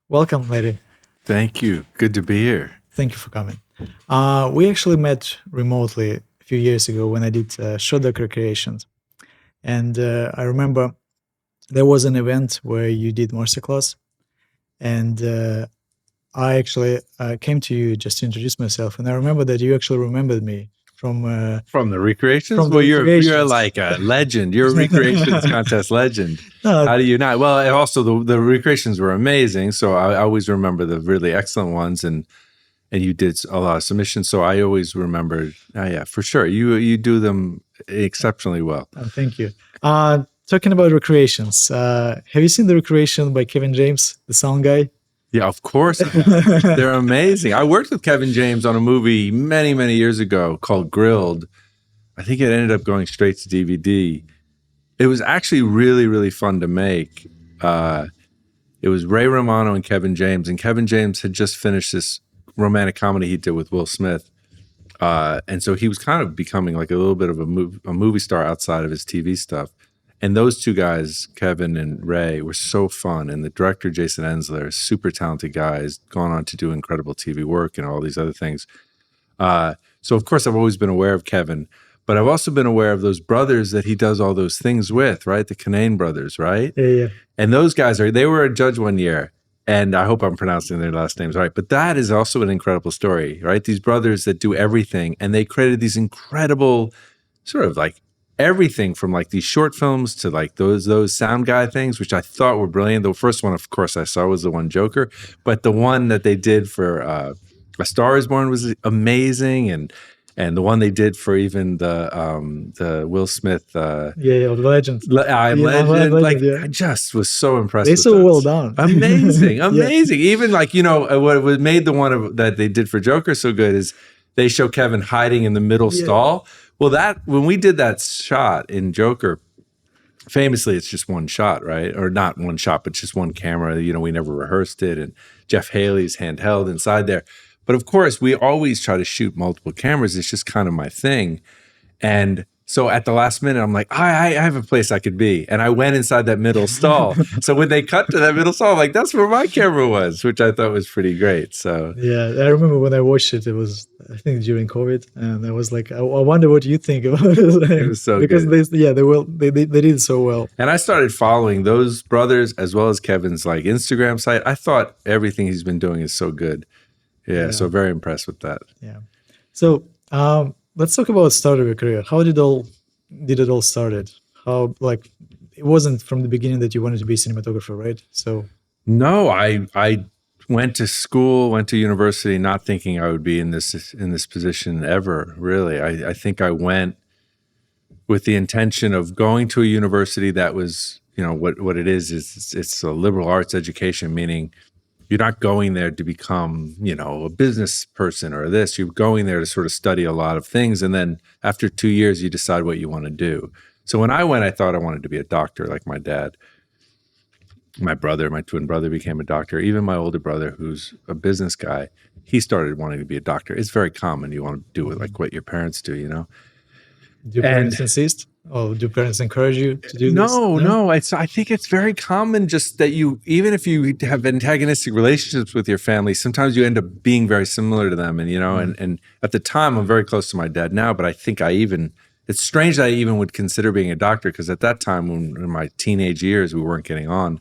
Welcome, lady. Thank you. Good to be here. Thank you for coming. We actually met remotely a few years ago when I did short doc recreations. And I remember there was an event where you did masterclass. And I actually came to you just to introduce myself. And I remember that you actually remembered me from From the recreations? from the Well, you're recreations. like a legend. You're a recreations contest legend. No, How do you not? Well, and also the recreations were amazing. So I always remember the really excellent ones, and you did a lot of submissions. So I always remembered. Oh yeah, for sure. You do them exceptionally well. thank you. Talking about recreations, have you seen the recreation by Kevin James, the sound guy? Yeah, of course. They're amazing. I worked with Kevin James on a movie many, many years ago called Grilled. I think it ended up going straight to DVD. It was actually really, really fun to make. It was Ray Romano and Kevin James had just finished this romantic comedy he did with Will Smith. And so he was kind of becoming like a little bit of a movie star outside of his TV stuff. And those two guys, Kevin and Ray, were so fun. And the director, Jason Ensler, super talented guy, has gone on to do incredible TV work and all these other things. So, of course, I've always been aware of Kevin, but I've also been aware of those brothers that he does all those things with, right? The Kinane brothers, right? Yeah. And those guys they were a judge one year. And I hope I'm pronouncing their last names right. But that is also an incredible story, right? These brothers that do everything. And they created these incredible sort of like everything from like these short films to like those sound guy things, which I thought were brilliant. The first one, of course, I saw was the one Joker. But the one that they did for A Star is Born was amazing. And the one they did for even the Will Smith The Legend. I'm Legend, Legend, yeah. I just was so impressed. They're with so those. well done. Amazing. Yeah. Even like what made the one that they did for Joker so good is they show Kevin hiding in the middle stall. Well, when we did that shot in Joker, famously it's just one shot, right? Or not one shot, but just one camera. We never rehearsed it, and Jeff Haley's handheld inside there. But of course, we always try to shoot multiple cameras. It's just kind of my thing. And so at the last minute, I'm like, I have a place I could be. And I went inside that middle stall. So when they cut to that middle stall, I'm like, that's where my camera was, which I thought was pretty great. So yeah, I remember when I watched it, it was, I think, during COVID. And I was like, I wonder what you think about it. It was so because good. they did it so well. And I started following those brothers as well as Kevin's like Instagram site. I thought everything he's been doing is so good. Yeah. So very impressed with that. Yeah. So let's talk about start of your career. How did it all started? How, like, it wasn't from the beginning that you wanted to be a cinematographer, right? So no, I went to school, went to university, not thinking I would be in this position ever. Really, I think I went with the intention of going to a university that was, what it is it's a liberal arts education, meaning you're not going there to become, a business person or this. You're going there to sort of study a lot of things. And then after 2 years, you decide what you want to do. So when I went, I thought I wanted to be a doctor like my dad. My twin brother became a doctor. Even my older brother, who's a business guy, he started wanting to be a doctor. It's very common. You want to do it like what your parents do, Do parents insist? Oh, do parents encourage you to do this? No. I think it's very common just that even if you have antagonistic relationships with your family, sometimes you end up being very similar to them. And, and at the time, I'm very close to my dad now, but I think it's strange that I even would consider being a doctor, because at that time, in my teenage years, we weren't getting on.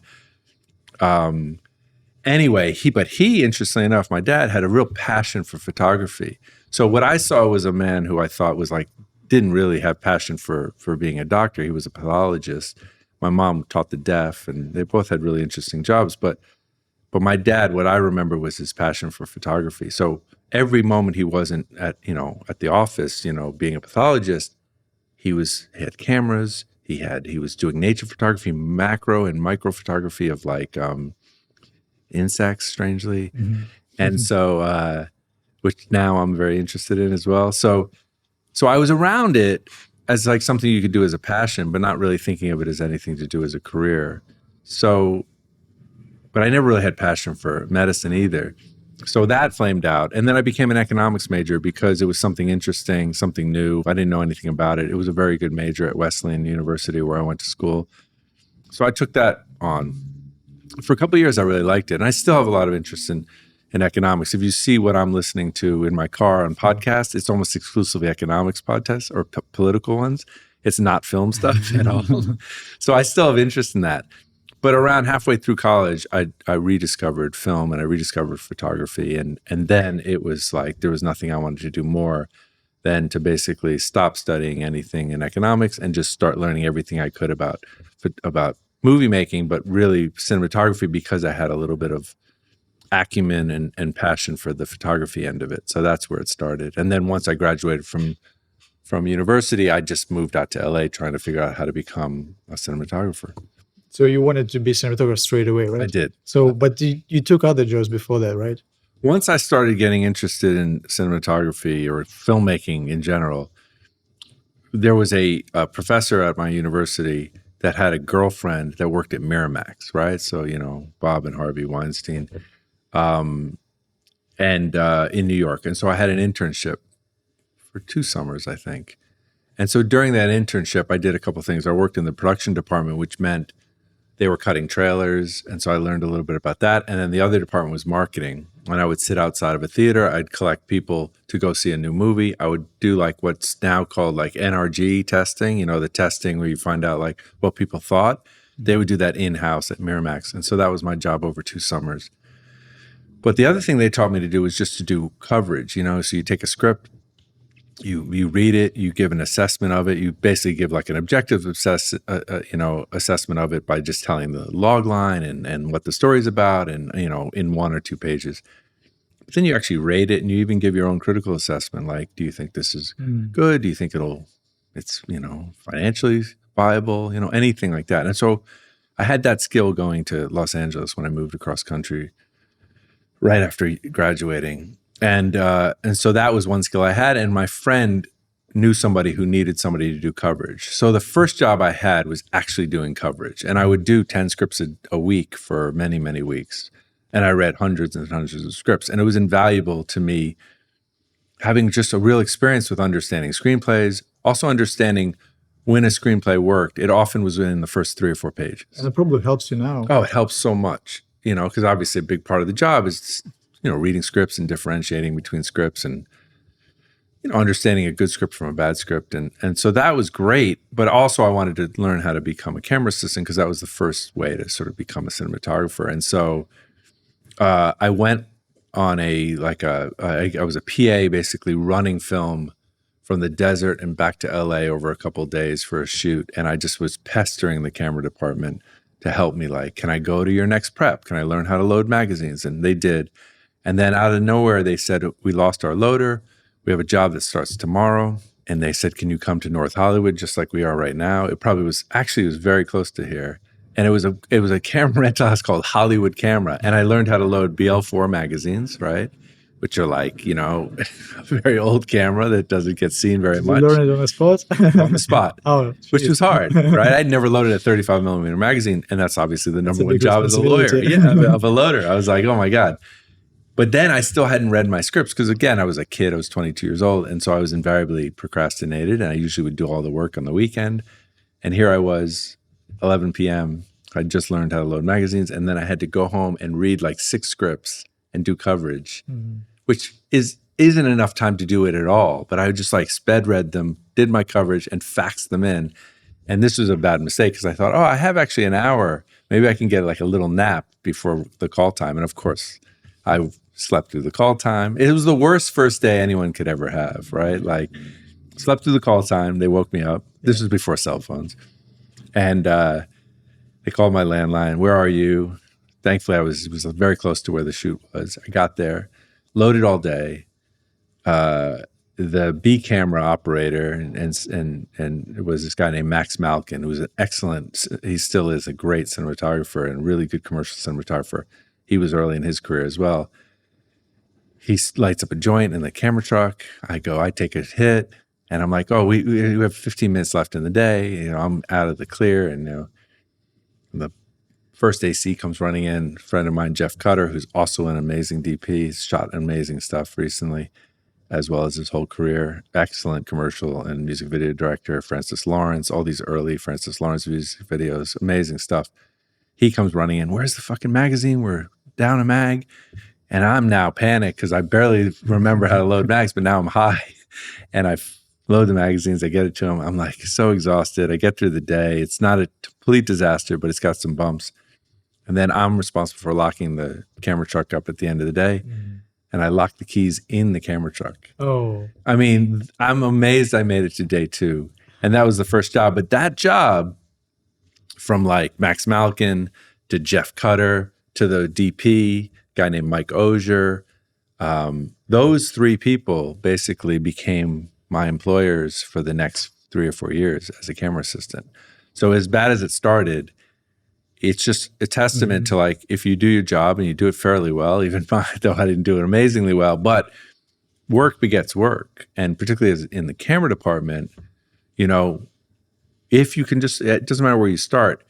Anyway, he, interestingly enough, my dad had a real passion for photography. So what I saw was a man who I thought was like, didn't really have passion for being a doctor. He was a pathologist. My mom taught the deaf, and they both had really interesting jobs. But my dad, what I remember was his passion for photography. So every moment he wasn't at the office, being a pathologist, he had cameras. He was doing nature photography, macro and micro photography of like insects, strangely. Mm-hmm. And so, which now I'm very interested in as well. So I was around it as like something you could do as a passion, but not really thinking of it as anything to do as a career. So, but I never really had passion for medicine either. So that flamed out. And then I became an economics major because it was something interesting, something new. I didn't know anything about it. It was a very good major at Wesleyan University where I went to school. So I took that on. for a couple of years, I really liked it. And I still have a lot of interest in economics. If you see what I'm listening to in my car on podcasts, it's almost exclusively economics podcasts or political ones. It's not film stuff at all. So I still have interest in that. But around halfway through college, I rediscovered film and I rediscovered photography. And then it was like there was nothing I wanted to do more than to basically stop studying anything in economics and just start learning everything I could about movie making, but really cinematography, because I had a little bit of acumen and passion for the photography end of it. So that's where it started. And then once I graduated from university, I just moved out to LA trying to figure out how to become a cinematographer. So you wanted to be cinematographer straight away, right? I did. So, but you took other jobs before that, right? Once I started getting interested in cinematography or filmmaking in general, there was a professor at my university that had a girlfriend that worked at Miramax, right? So, you know, Bob and Harvey Weinstein, and in New York. And so I had an internship for 2 summers, I think. And so during that internship, I did a couple of things. I worked in the production department, which meant they were cutting trailers. And so I learned a little bit about that. And then the other department was marketing. When I would sit outside of a theater, I'd collect people to go see a new movie. I would do like what's now called like NRG testing, you know, the testing where you find out like what people thought. They would do that in-house at Miramax. And so that was my job over 2 summers. But the other thing they taught me to do was just to do coverage, you know, so you take a script, you read it, you give an assessment of it. You basically give like an objective assessment of it by just telling the log line and what the story's about, and you know, in 1 or 2 pages. But then you actually rate it, and you even give your own critical assessment. Like, do you think this is good? Do you think it's you know, financially viable? You know, anything like that. And so I had that skill going to Los Angeles when I moved across country right after graduating. And so that was one skill I had. And my friend knew somebody who needed somebody to do coverage. So the first job I had was actually doing coverage. And I would do 10 scripts a week for many, many weeks. And I read hundreds and hundreds of scripts. And it was invaluable to me having just a real experience with understanding screenplays, also understanding when a screenplay worked. It often was in the first 3 or 4 pages. And it probably helps you now. Oh, it helps so much, you know, because obviously a big part of the job is, you know, reading scripts and differentiating between scripts and, you know, understanding a good script from a bad script. And so that was great. But also I wanted to learn how to become a camera assistant, because that was the first way to sort of become a cinematographer. And so I went on I was a PA basically running film from the desert and back to LA over a couple of days for a shoot. And I just was pestering the camera department to help me, like, can I go to your next prep? Can I learn how to load magazines? And they did. And then out of nowhere, they said, we lost our loader. We have a job that starts tomorrow. And they said, can you come to North Hollywood just like we are right now? It was very close to here. And it was a camera rental house called Hollywood Camera. And I learned how to load BL4 magazines, right? Which are like, you know, a very old camera that doesn't get seen very much. You learn it on the spot? On the spot. Oh, which was hard, right? I'd never loaded a 35 millimeter magazine. And that's obviously the number one job as a lawyer. Yeah, of a loader. I was like, oh my God. But then I still hadn't read my scripts because, again, I was a kid. I was 22 years old. And so I was invariably procrastinated. And I usually would do all the work on the weekend. And here I was, 11 p.m. I just learned how to load magazines. And then I had to go home and read like 6 scripts and do coverage, which isn't enough time to do it at all. But I would just like sped read them, did my coverage, and faxed them in. And this was a bad mistake because I thought, oh, I have actually an hour. Maybe I can get like a little nap before the call time. And of course, I slept through the call time. It was the worst first day anyone could ever have, right? Like, slept through the call time. They woke me up. This was before cell phones. And they called my landline. Where are you? Thankfully, it was very close to where the shoot was. I got there, loaded all day. The B camera operator and it was this guy named Max Malkin, who was an excellent, he still is a great cinematographer and really good commercial cinematographer. He was early in his career as well. He lights up a joint in the camera truck. I take a hit, and I'm like, oh, we have 15 minutes left in the day. You know, I'm out of the clear, and you know, the first AC comes running in. A friend of mine, Jeff Cutter, who's also an amazing DP, he's shot amazing stuff recently, as well as his whole career. Excellent commercial and music video director, Francis Lawrence, all these early Francis Lawrence music videos, amazing stuff. he comes running in. Where's the fucking magazine? We're down a mag. And I'm now panicked because I barely remember how to load mags, but now I'm high. And I load the magazines. I get it to him. I'm like so exhausted. I get through the day. It's not a complete disaster, but it's got some bumps. And then I'm responsible for locking the camera truck up at the end of the day. And I locked the keys in the camera truck. Oh, I mean, I'm amazed I made it to day 2. And that was the first job. But that job, from like Max Malkin to Jeff Cutter to the DP, guy named Mike Osier, those 3 people basically became my employers for the next 3 or 4 years as a camera assistant. So as bad as it started, it's just a testament to like, if you do your job and you do it fairly well, even though I didn't do it amazingly well, but work begets work. And particularly as in the camera department, you know, if you can just, it doesn't matter where you start,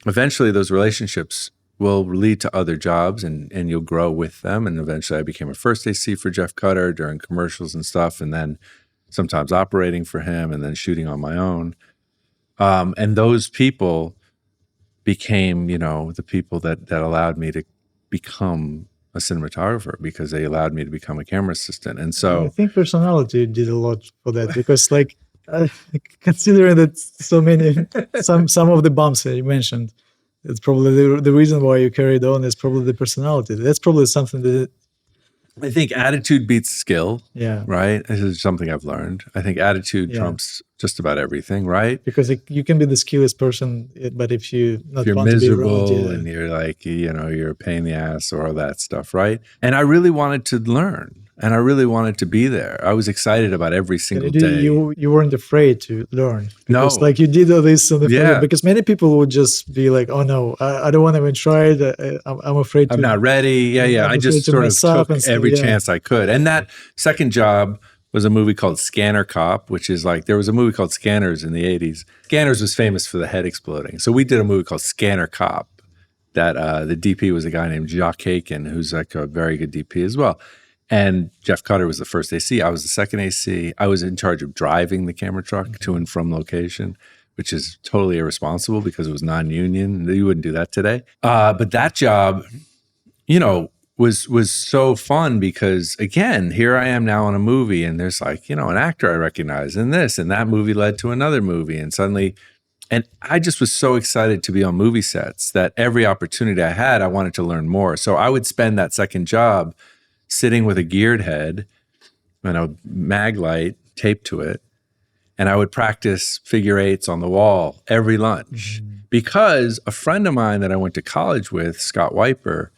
eventually those relationships will lead to other jobs and you'll grow with them. And eventually I became a first AC for Jeff Cutter during commercials and stuff. And then sometimes operating for him and then shooting on my own. And those people became, you know, the people that allowed me to become a cinematographer because they allowed me to become a camera assistant. And so I think personality did a lot for that because like considering that so many, some of the bumps that you mentioned, it's probably the reason why you carried on is probably the personality. That's probably something that I think attitude beats skill. Yeah. Right. This is something I've learned. I think attitude trumps just about everything. Right. Because you can be the skillest person, but if you're not you're fun to be miserable around, and you're like, you know, you're a pain in the ass or all that stuff. Right. And I really wanted to learn. And I really wanted to be there. I was excited about every single day. You weren't afraid to learn because No. like you did all this on the Yeah. because many people would just be like, oh no, I don't want to even try it. I'm afraid I'm not ready. Yeah. I just sort of took every chance I could. And that second job was a movie called Scanner Cop, which is like, there was a movie called Scanners in the 80s. Scanners was famous for the head exploding. So we did a movie called Scanner Cop that the DP was a guy named Jacques Haken, who's like a very good DP as well. And Jeff Cutter was the first AC. I was the second AC. I was in charge of driving the camera truck to and from location, which is totally irresponsible because it was non-union. You wouldn't do that today. But that job, you know, was so fun because, again, here I am now in a movie and there's like, you know, an actor I recognize in this, and that movie led to another movie. And suddenly, and I just was so excited to be on movie sets that every opportunity I had, I wanted to learn more. So I would spend that second job sitting with a geared head and a mag light taped to it. And I would practice figure eights on the wall every lunch because a friend of mine that I went to college with, Scott Wiper,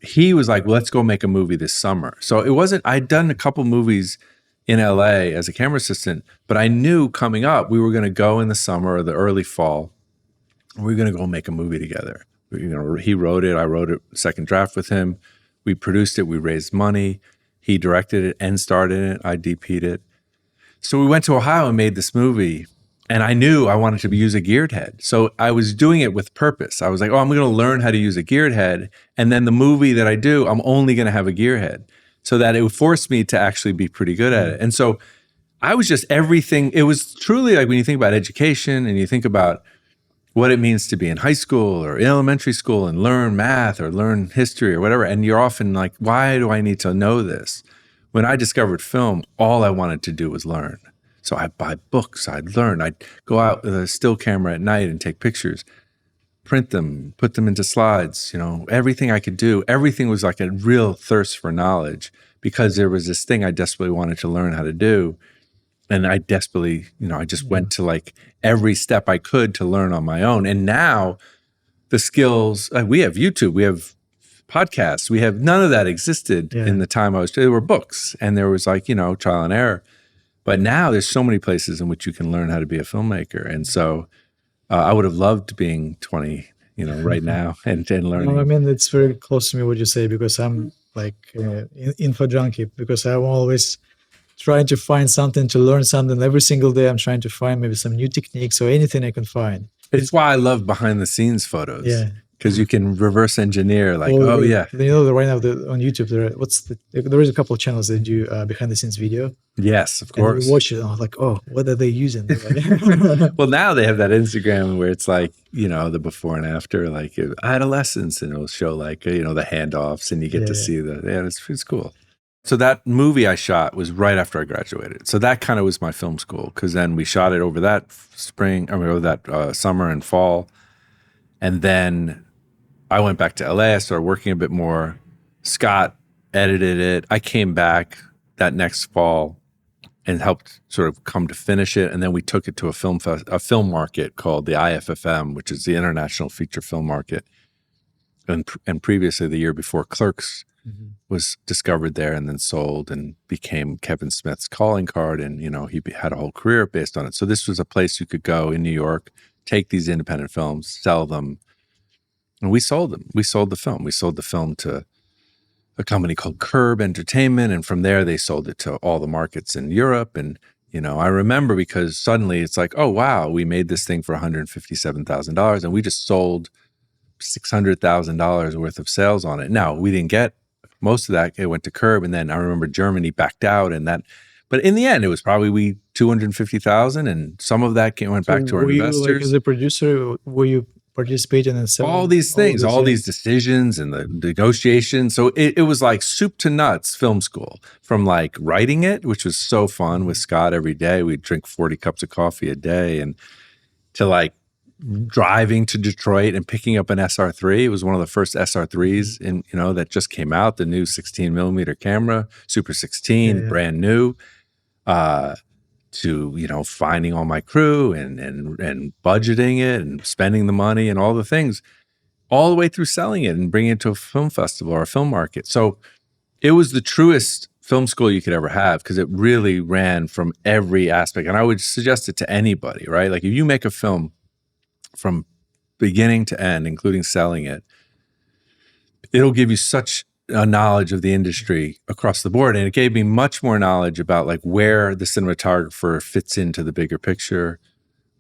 he was like, well, let's go make a movie this summer. So it wasn't, I'd done a couple movies in LA as a camera assistant, but I knew coming up, we were going to go in the summer or the early fall. And we were going to go make a movie together. You know, he wrote it. I wrote it, second draft with him. We produced it. We raised money. He directed it and starred in it. I DP'd it. So we went to Ohio and made this movie. And I knew I wanted to use a geared head. So I was doing it with purpose. I was like, oh, I'm going to learn how to use a geared head. And then the movie that I do, I'm only going to have a gear head so that it would force me to actually be pretty good at it. And so I was just everything. It was truly like when you think about education and you think about what it means to be in high school or elementary school and learn math or learn history or whatever. And you're often like, why do I need to know this? When I discovered film, all I wanted to do was learn. So I'd buy books, I'd learn, I'd go out with a still camera at night and take pictures, print them, put them into slides, you know, everything I could do. Everything was like a real thirst for knowledge because there was this thing I desperately wanted to learn how to do. And I desperately, you know, I just went to like every step I could to learn on my own. And now the skills, we have YouTube, we have podcasts, we have none of that existed in the time I was, there were books and there was like, you know, trial and error. But now there's so many places in which you can learn how to be a filmmaker. And so I would have loved being 20, you know, right now and learning. No, I mean, it's very close to me what you say because I'm like info junkie because I'm always trying to find something to learn something every single day. I'm trying to find maybe some new techniques or anything I can find. It's why I love behind the scenes photos. Yeah. because you can reverse engineer like, Well, oh yeah, you know, right now on YouTube, there is a couple of channels that do behind the scenes video, yes, of and you course. watch it, and I was like, oh, what are they using? Well, now they have that Instagram where it's like, you know, the before and after, like adolescence, and it'll show like, you know, the handoffs, and you get to see it's cool. So that movie I shot was right after I graduated. So that kind of was my film school, because then we shot it over that over that summer and fall. And then I went back to LA. I started working a bit more. Scott edited it. I came back that next fall and helped sort of come to finish it. And then we took it to a film market called the IFFM, which is the International Feature Film Market. And previously, the year before, Clerks was discovered there and then sold and became Kevin Smith's calling card. And, you know, he had a whole career based on it. So this was a place you could go in New York, take these independent films, sell them. And we sold them. We sold the film. We sold the film to a company called Curb Entertainment. And from there, they sold it to all the markets in Europe. And, you know, I remember because suddenly it's like, oh, wow, we made this thing for $157,000 and we just sold $600,000 worth of sales on it. Now, we didn't get most of that. It went to Curb. And then I remember Germany backed out and that. But in the end, it was probably $250,000, and some of that went back to our investors. Like, as a producer, were you participating in all these things, all these decisions and the negotiations? So it was like soup to nuts film school, from like writing it, which was so fun with Scott every day. We'd drink 40 cups of coffee a day, and to like driving to Detroit and picking up an SR3. It was one of the first SR3s that just came out, the new 16 millimeter camera, Super 16, brand new. To, you know, finding all my crew and budgeting it and spending the money and all the things, all the way through selling it and bringing it to a film festival or a film market. So it was the truest film school you could ever have, because it really ran from every aspect. And I would suggest it to anybody, right? Like if you make a film from beginning to end, including selling it, it'll give you such a knowledge of the industry across the board. And it gave me much more knowledge about like where the cinematographer fits into the bigger picture,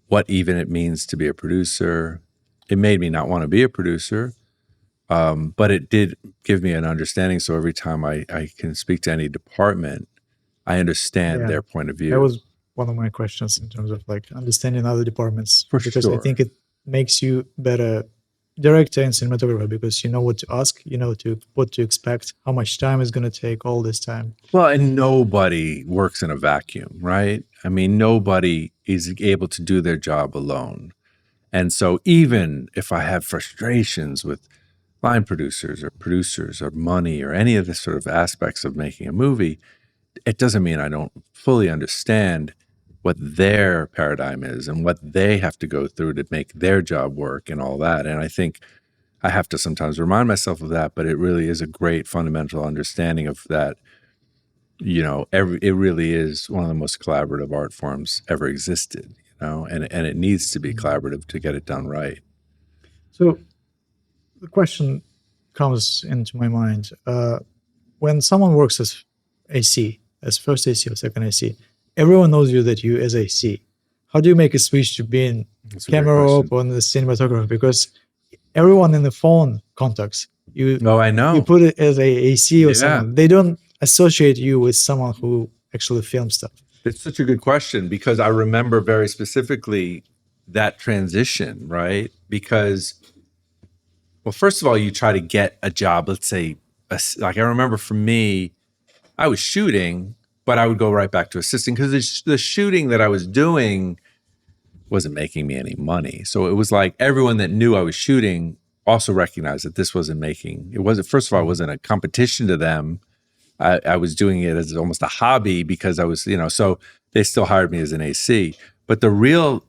what even it means to be a producer. It made me not want to be a producer, but it did give me an understanding. So every time I can speak to any department, I understand their point of view. That was one of my questions in terms of like understanding other departments, because I think it makes you better director and cinematographer, because you know what to ask, you know what to expect, how much time is going to take, all this time. Well, and nobody works in a vacuum, right? I mean, nobody is able to do their job alone. And so even if I have frustrations with line producers or money or any of the sort of aspects of making a movie, it doesn't mean I don't fully understand what their paradigm is and what they have to go through to make their job work and all that. And I think I have to sometimes remind myself of that, but it really is a great fundamental understanding of that. You know, it really is one of the most collaborative art forms ever existed, you know, and it needs to be collaborative to get it done right. So the question comes into my mind, when someone works as AC, as first AC or second AC, everyone knows you that you as AC. How do you make a switch to being camera op on the cinematographer? Because everyone in the phone contacts you. Oh, I know. You put it as a AC or someone. They don't associate you with someone who actually films stuff. It's such a good question, because I remember very specifically that transition, right? Because, well, first of all, you try to get a job, let's say, like I remember for me, I was shooting, but I would go right back to assisting, because the shooting that I was doing wasn't making me any money. So it was like everyone that knew I was shooting also recognized that this wasn't first of all, it wasn't a competition to them. I was doing it as almost a hobby, because I was, so they still hired me as an AC. But the real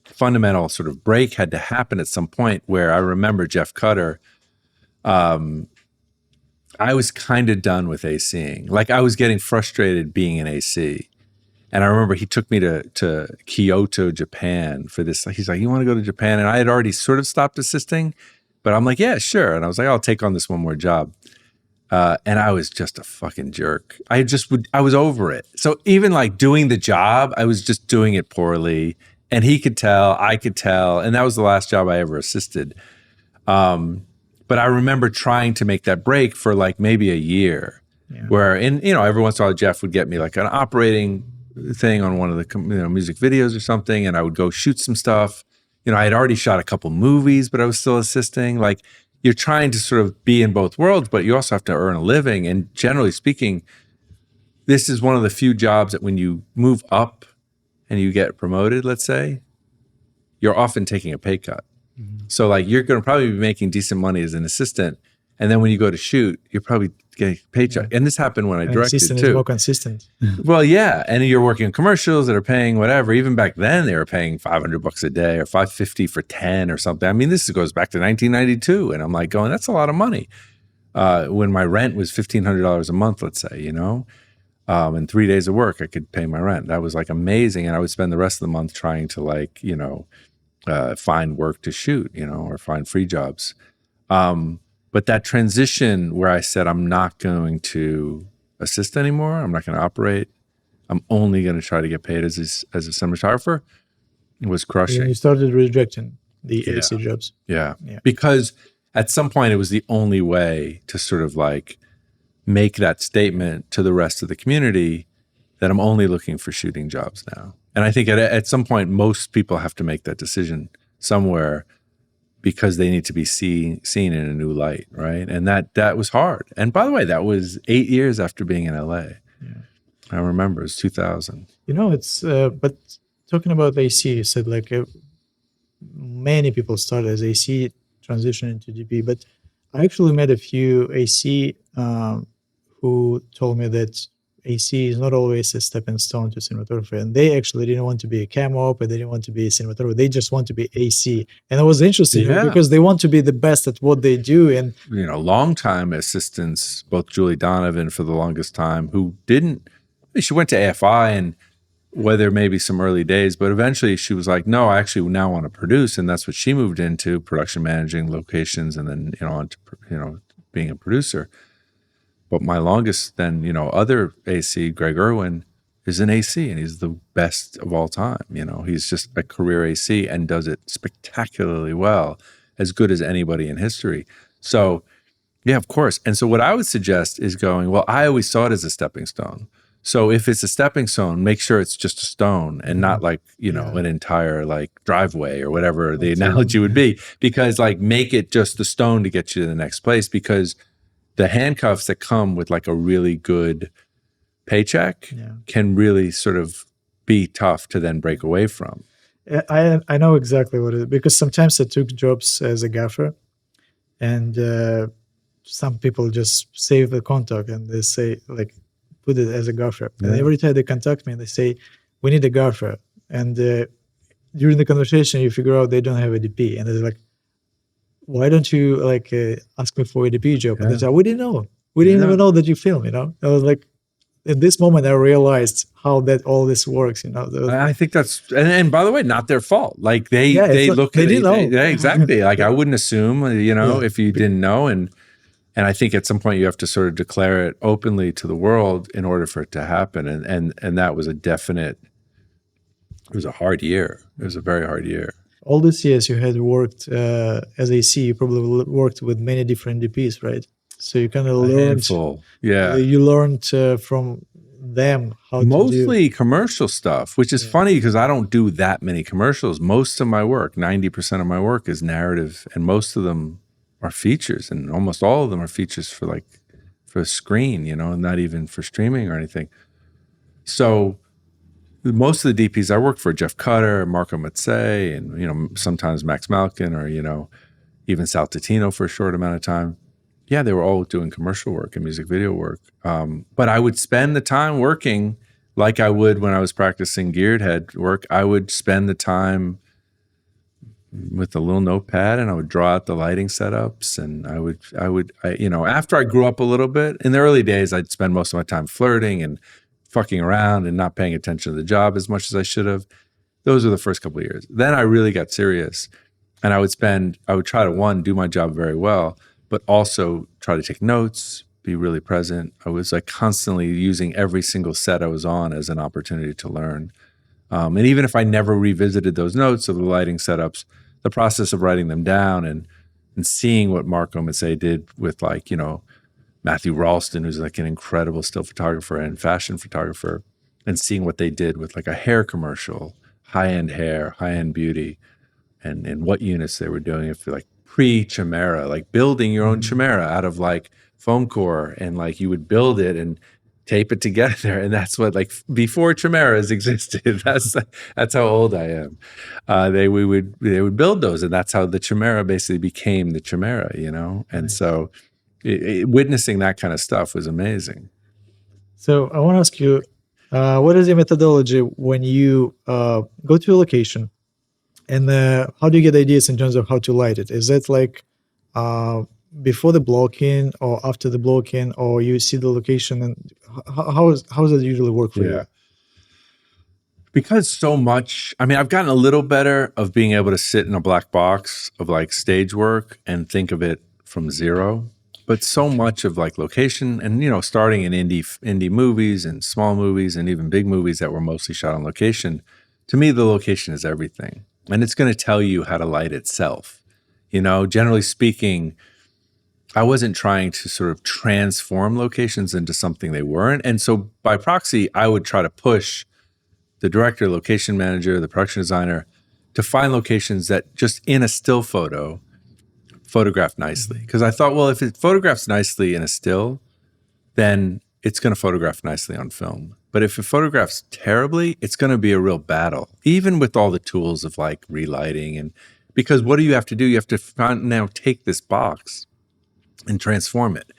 fundamental sort of break had to happen at some point, where I remember Jeff Cutter, I was kind of done with ACing. Like I was getting frustrated being an AC. And I remember he took me to Kyoto, Japan for this. He's like, you want to go to Japan? And I had already sort of stopped assisting, but I'm like, yeah, sure. And I was like, I'll take on this one more job. And I was just a fucking jerk. I was over it. So even like doing the job, I was just doing it poorly. And he could tell, I could tell. And that was the last job I ever assisted. But I remember trying to make that break for like maybe a year, where every once in a while Jeff would get me like an operating thing on one of the music videos or something, and I would go shoot some stuff. I had already shot a couple movies, but I was still assisting. Like, you're trying to sort of be in both worlds, but you also have to earn a living. And generally speaking, this is one of the few jobs that when you move up and you get promoted, let's say, you're often taking a pay cut. So like, you're going to probably be making decent money as an assistant. And then when you go to shoot, you're probably getting a paycheck. And this happened when I directed assistant too. is more consistent. Well, yeah. And you're working on commercials that are paying whatever. Even back then they were paying $500 a day or $550 for 10 or something. I mean, this goes back to 1992. And I'm like going, that's a lot of money. When my rent was $1,500 a month, let's say, and 3 days of work, I could pay my rent. That was like amazing. And I would spend the rest of the month trying to like, find work to shoot, or find free jobs. But that transition where I said, I'm not going to assist anymore. I'm not going to operate. I'm only going to try to get paid as a cinematographer. It was crushing. And you started rejecting the ASC jobs. Yeah. Because at some point it was the only way to sort of like make that statement to the rest of the community that I'm only looking for shooting jobs now. And I think at some point, most people have to make that decision somewhere because they need to be seen in a new light, right? And that was hard. And by the way, that was 8 years after being in LA. Yeah. I remember it was 2000. It's but talking about AC, you said like many people start as AC, transition into DP. But I actually met a few AC who told me that AC is not always a stepping stone to cinematography, and they actually didn't want to be a cam op, and they didn't want to be a cinematographer. They just want to be AC, and it was interesting because they want to be the best at what they do. And longtime assistants, both Julie Donovan for the longest time, who she went to AFI, and whether maybe some early days, but eventually she was like, no, I actually now want to produce, and that's what she moved into, production managing locations, and then onto being a producer. But my longest then, other AC, Greg Irwin, is an AC, and he's the best of all time. He's just a career AC and does it spectacularly well, as good as anybody in history. So, yeah, of course. And so what I would suggest is going, well, I always saw it as a stepping stone. So if it's a stepping stone, make sure it's just a stone and not like, an entire like driveway or whatever the analogy would be, because like make it just the stone to get you to the next place, because the handcuffs that come with like a really good paycheck can really sort of be tough to then break away from. I know exactly what it is, because sometimes I took jobs as a gaffer, and some people just save the contact and they say like, put it as a gaffer. And every time they contact me, they say, we need a gaffer. And during the conversation, you figure out they don't have a DP. And they're like, why don't you like ask me for a DP job? And they say, we didn't know. We didn't even know that you film, I was like, in this moment, I realized how all this works, I think that's, and by the way, not their fault. Like they look at it. Yeah, exactly. Like I wouldn't assume, if you didn't know. And I think at some point you have to sort of declare it openly to the world in order for it to happen. And that was it was a hard year. It was a very hard year. All these years you had worked as AC, you probably worked with many different DPs, right? So you kind of learned. You learned from them how mostly commercial stuff, which is funny because I don't do that many commercials. Most of my work, 90% of my work, is narrative, and most of them are features, and almost all of them are features for a screen, and not even for streaming or anything. So most of the DPs I worked for, Jeff Cutter, Marco Mazzei, and sometimes Max Malkin, or even Sal Titino for a short amount of time. Yeah, they were all doing commercial work and music video work. But I would spend the time working like I would when I was practicing geared head work. I would spend the time with a little notepad, and I would draw out the lighting setups. And I would, after I grew up a little bit, in the early days, I'd spend most of my time flirting and fucking around and not paying attention to the job as much as I should have. Those were the first couple of years. Then I really got serious, and I would try to, do my job very well, but also try to take notes, be really present. I was like constantly using every single set I was on as an opportunity to learn. And even if I never revisited those notes of the lighting setups, the process of writing them down and and seeing what Mark Omisay did with, like, you know, Matthew Ralston, who's like an incredible still photographer and fashion photographer, and seeing what they did with like a hair commercial, high-end hair, high-end beauty, and what units they were doing, if like pre-Chimera, like building your own Chimera out of like foam core, and like you would build it and tape it together, and that's what, like, before Chimeras existed. That's how old I am. They would build those, and that's how the Chimera basically became the Chimera, you know. And so witnessing that kind of stuff was amazing. So I want to ask you, what is your methodology when you go to a location, and how do you get ideas in terms of how to light it? Is it like before the blocking or after the blocking, or you see the location, and how does it usually work for you? Because so much, I mean, I've gotten a little better of being able to sit in a black box of like stage work and think of it from zero. But so much of like location, and, you know, starting in indie movies and small movies and even big movies that were mostly shot on location, to me, the location is everything. And it's going to tell you how to light itself. You know, generally speaking, I wasn't trying to sort of transform locations into something they weren't. And so by proxy, I would try to push the director, location manager, the production designer to find locations that just in a still photo photograph nicely. Because I thought, well, if it photographs nicely in a still, then it's going to photograph nicely on film. But if it photographs terribly, it's going to be a real battle, even with all the tools of like relighting. And because what do you have to do? You have to now take this box and transform it.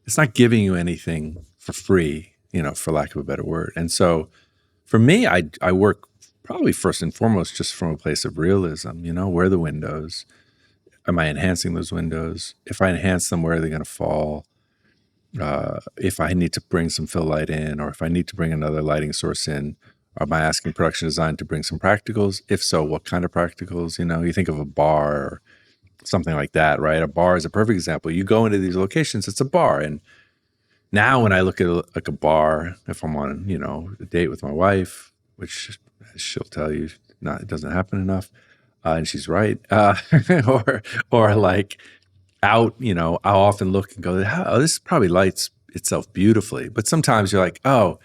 It's not giving you anything for free, you know, for lack of a better word. And so for me, I work probably first and foremost just from a place of realism. You know, where are the windows? Am I enhancing those windows? If I enhance them, where are they going to fall? If I need to bring some fill light in, or if I need to bring another lighting source in, am I asking production design to bring some practicals? If so, what kind of practicals? You know, you think of a bar or something like that, right? A bar is a perfect example. You go into these locations, it's a bar. And now when I look at like a bar, if I'm on, you know, a date with my wife, which she'll tell you it doesn't happen enough, and she's right, or like out, you know, I'll often look and go, oh, this probably lights itself beautifully. But sometimes you're like, oh,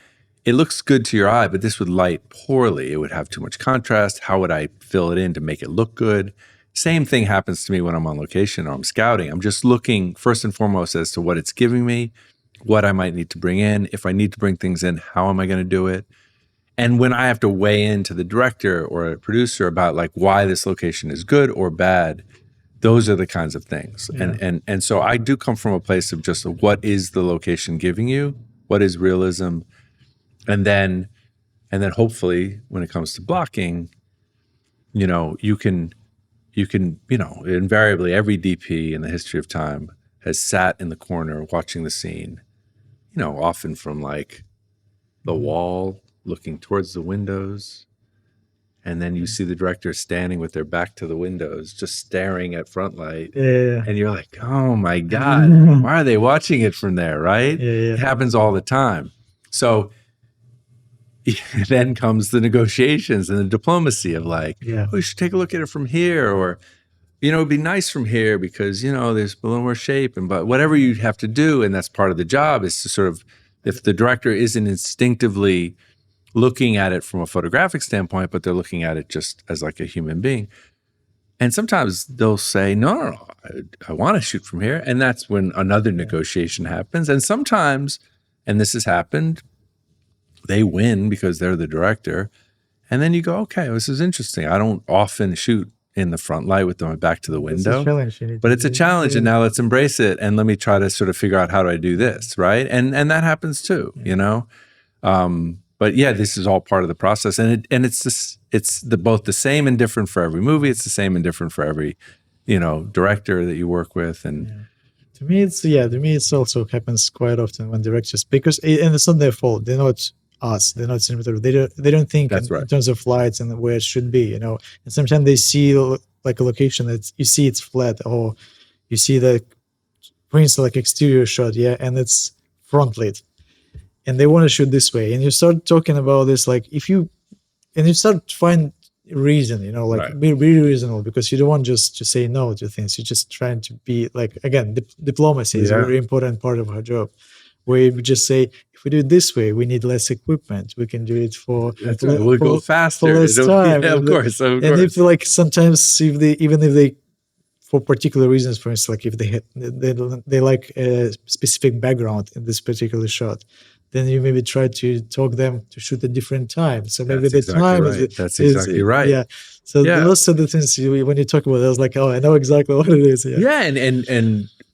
it looks good to your eye, but this would light poorly. It would have too much contrast. How would I fill it in to make it look good? Same thing happens to me when I'm on location or I'm scouting. I'm just looking first and foremost as to what it's giving me, what I might need to bring in. If I need to bring things in, how am I going to do it? And when I have to weigh into the director or a producer about like why this location is good or bad, those are the kinds of things. Yeah. And so I do come from a place of just what is the location giving you? What is realism? And then hopefully when it comes to blocking, you know, you can, you know, invariably every DP in the history of time has sat in the corner watching the scene, you know, often from like the wall looking towards the windows. And then you see the director standing with their back to the windows, just staring at front light. Yeah. And you're like, oh my God, why are they watching it from there, right? Yeah. It happens all the time. So then comes the negotiations and the diplomacy of like, oh, you should take a look at it from here, or, you know, it'd be nice from here because, you know, there's a little more shape, and but whatever you have to do, and that's part of the job, is to sort of, if the director isn't instinctively looking at it from a photographic standpoint, but they're looking at it just as like a human being. And sometimes they'll say, no, I want to shoot from here. And that's when another negotiation happens. And sometimes, and this has happened, they win because they're the director. And then you go, okay, this is interesting. I don't often shoot in the front light with my back to the window. It's a challenge. But it's a challenge, and now let's embrace it. And let me try to sort of figure out how do I do this, right? And that happens too, you know? But yeah, this is all part of the process, and it's both the same and different for every movie. It's the same and different for every, you know, director that you work with. And to me, it's also happens quite often when directors, because and it's not their fault. They're not us. They're not cinematographer. They don't think in terms of lights and where it should be. You know, and sometimes they see like a location that you see it's flat, or you see the, for instance, like exterior shot, and it's front lit. And they want to shoot this way, and you start talking about this, like you start find reason, like Right. be reasonable, because you don't want just to say no to things. You're just trying to be like, again, diplomacy is a Yeah. very important part of our job, where we just say, if we do it this way, we need less equipment, we can do it That's right. We'll go for faster. less time. Yeah, of course. Of And if, course. like, sometimes if they, even if they, for particular reasons, for instance, like if they like a specific background in this particular shot, then you maybe try to talk them to shoot a different time. So maybe That's the exactly time right. That's is exactly right. yeah. So Yeah. those are the things when you talk about it, I was like, oh, I know exactly what it is. Yeah. Yeah.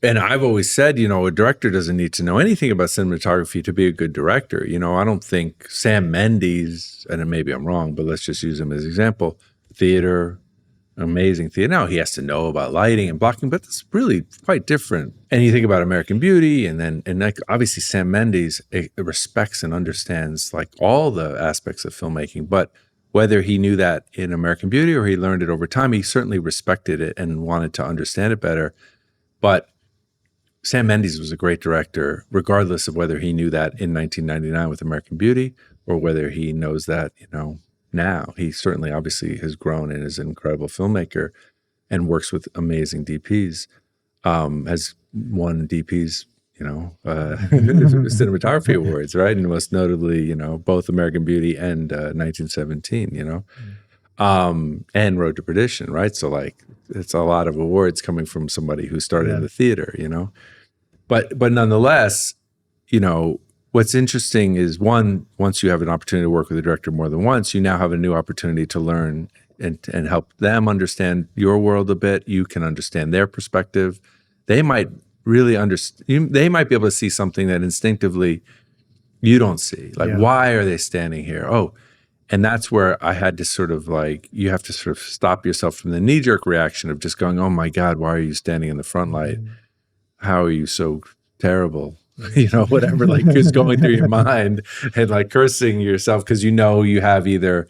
And I've always said, a director doesn't need to know anything about cinematography to be a good director. I don't think Sam Mendes, and maybe I'm wrong, but let's just use him as an example, theater, amazing theater. Now he has to know about lighting and blocking, but that's really quite different. And you think about American Beauty, and like obviously Sam Mendes respects and understands like all the aspects of filmmaking. But whether he knew that in American Beauty or he learned it over time, he certainly respected it and wanted to understand it better. But Sam Mendes was a great director, regardless of whether he knew that in 1999 with American Beauty or whether he knows that, now. He certainly obviously has grown and is an incredible filmmaker and works with amazing DPs, has won DPs, cinematography awards, right? And most notably, both American Beauty and 1917, and Road to Perdition, right? So like it's a lot of awards coming from somebody who started in the theater, But nonetheless, what's interesting is once you have an opportunity to work with a director more than once, you now have a new opportunity to learn and help them understand your world a bit. You can understand their perspective. They might really understand. They might be able to see something that instinctively you don't see. Like, why are they standing here? Oh, and that's where I had to sort of like, you have to sort of stop yourself from the knee-jerk reaction of just going, oh my God, why are you standing in the front light? How are you so terrible? Whatever like is going through your mind, and like cursing yourself because you have either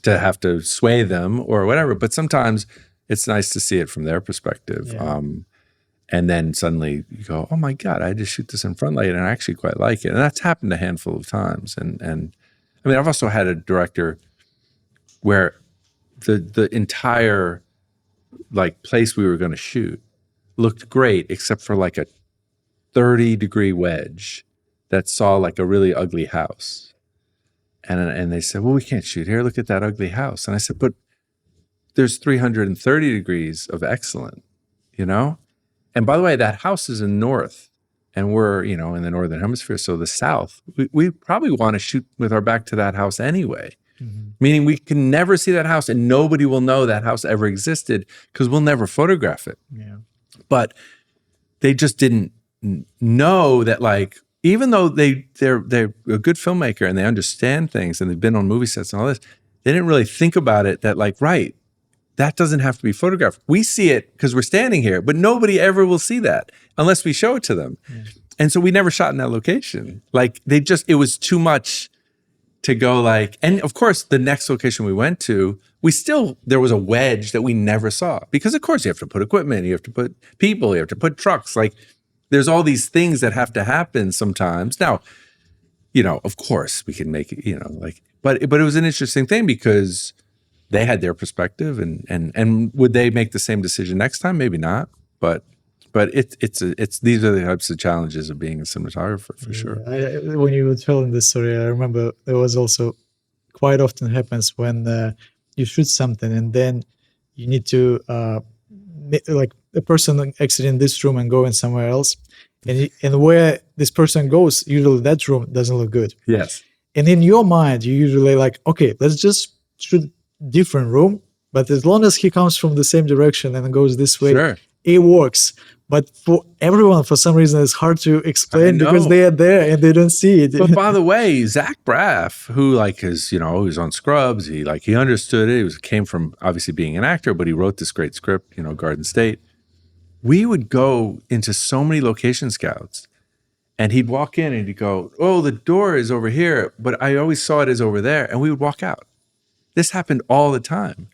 to have to sway them or whatever. But sometimes it's nice to see it from their perspective. And then suddenly you go, oh my God, I just shoot this in front light and I actually quite like it. And that's happened a handful of times. And I mean, I've also had a director where the entire like place we were going to shoot looked great, except for like a 30-degree wedge that saw like a really ugly house. And they said, well, we can't shoot here. Look at that ugly house. And I said, but there's 330 degrees of excellent, And by the way, that house is in north and we're, in the northern hemisphere. So the south, we probably want to shoot with our back to that house anyway. Meaning we can never see that house and nobody will know that house ever existed because we'll never photograph it. Yeah. But they just didn't know that, like, even though they're a good filmmaker and they understand things and they've been on movie sets and all this, they didn't really think about it that like, right, that doesn't have to be photographed. We see it because we're standing here, but nobody ever will see that unless we show it to them. Yeah. And so we never shot in that location. Like it was too much to go like, and of course the next location we went to, there was a wedge that we never saw because of course you have to put equipment, you have to put people, you have to put trucks. Like there's all these things that have to happen sometimes. Now, of course we can make it, but it was an interesting thing because they had their perspective and would they make the same decision next time? Maybe not, but it's these are the types of challenges of being a cinematographer for sure. When you were telling this story, I remember there was also quite often happens when you shoot something and then you need to like a person exiting this room and going somewhere else, and where this person goes, usually that room doesn't look good. Yes. And in your mind, you usually like, okay, let's just shoot different room, but as long as he comes from the same direction and goes this way, sure, it works. But for everyone, for some reason, it's hard to explain because they are there and they don't see it. But by the way, Zach Braff, who like is, he was on Scrubs, he understood it. He came from obviously being an actor, but he wrote this great script, Garden State. We would go into so many location scouts and he'd walk in and he'd go, oh, the door is over here, but I always saw it as over there. And we would walk out. This happened all the time.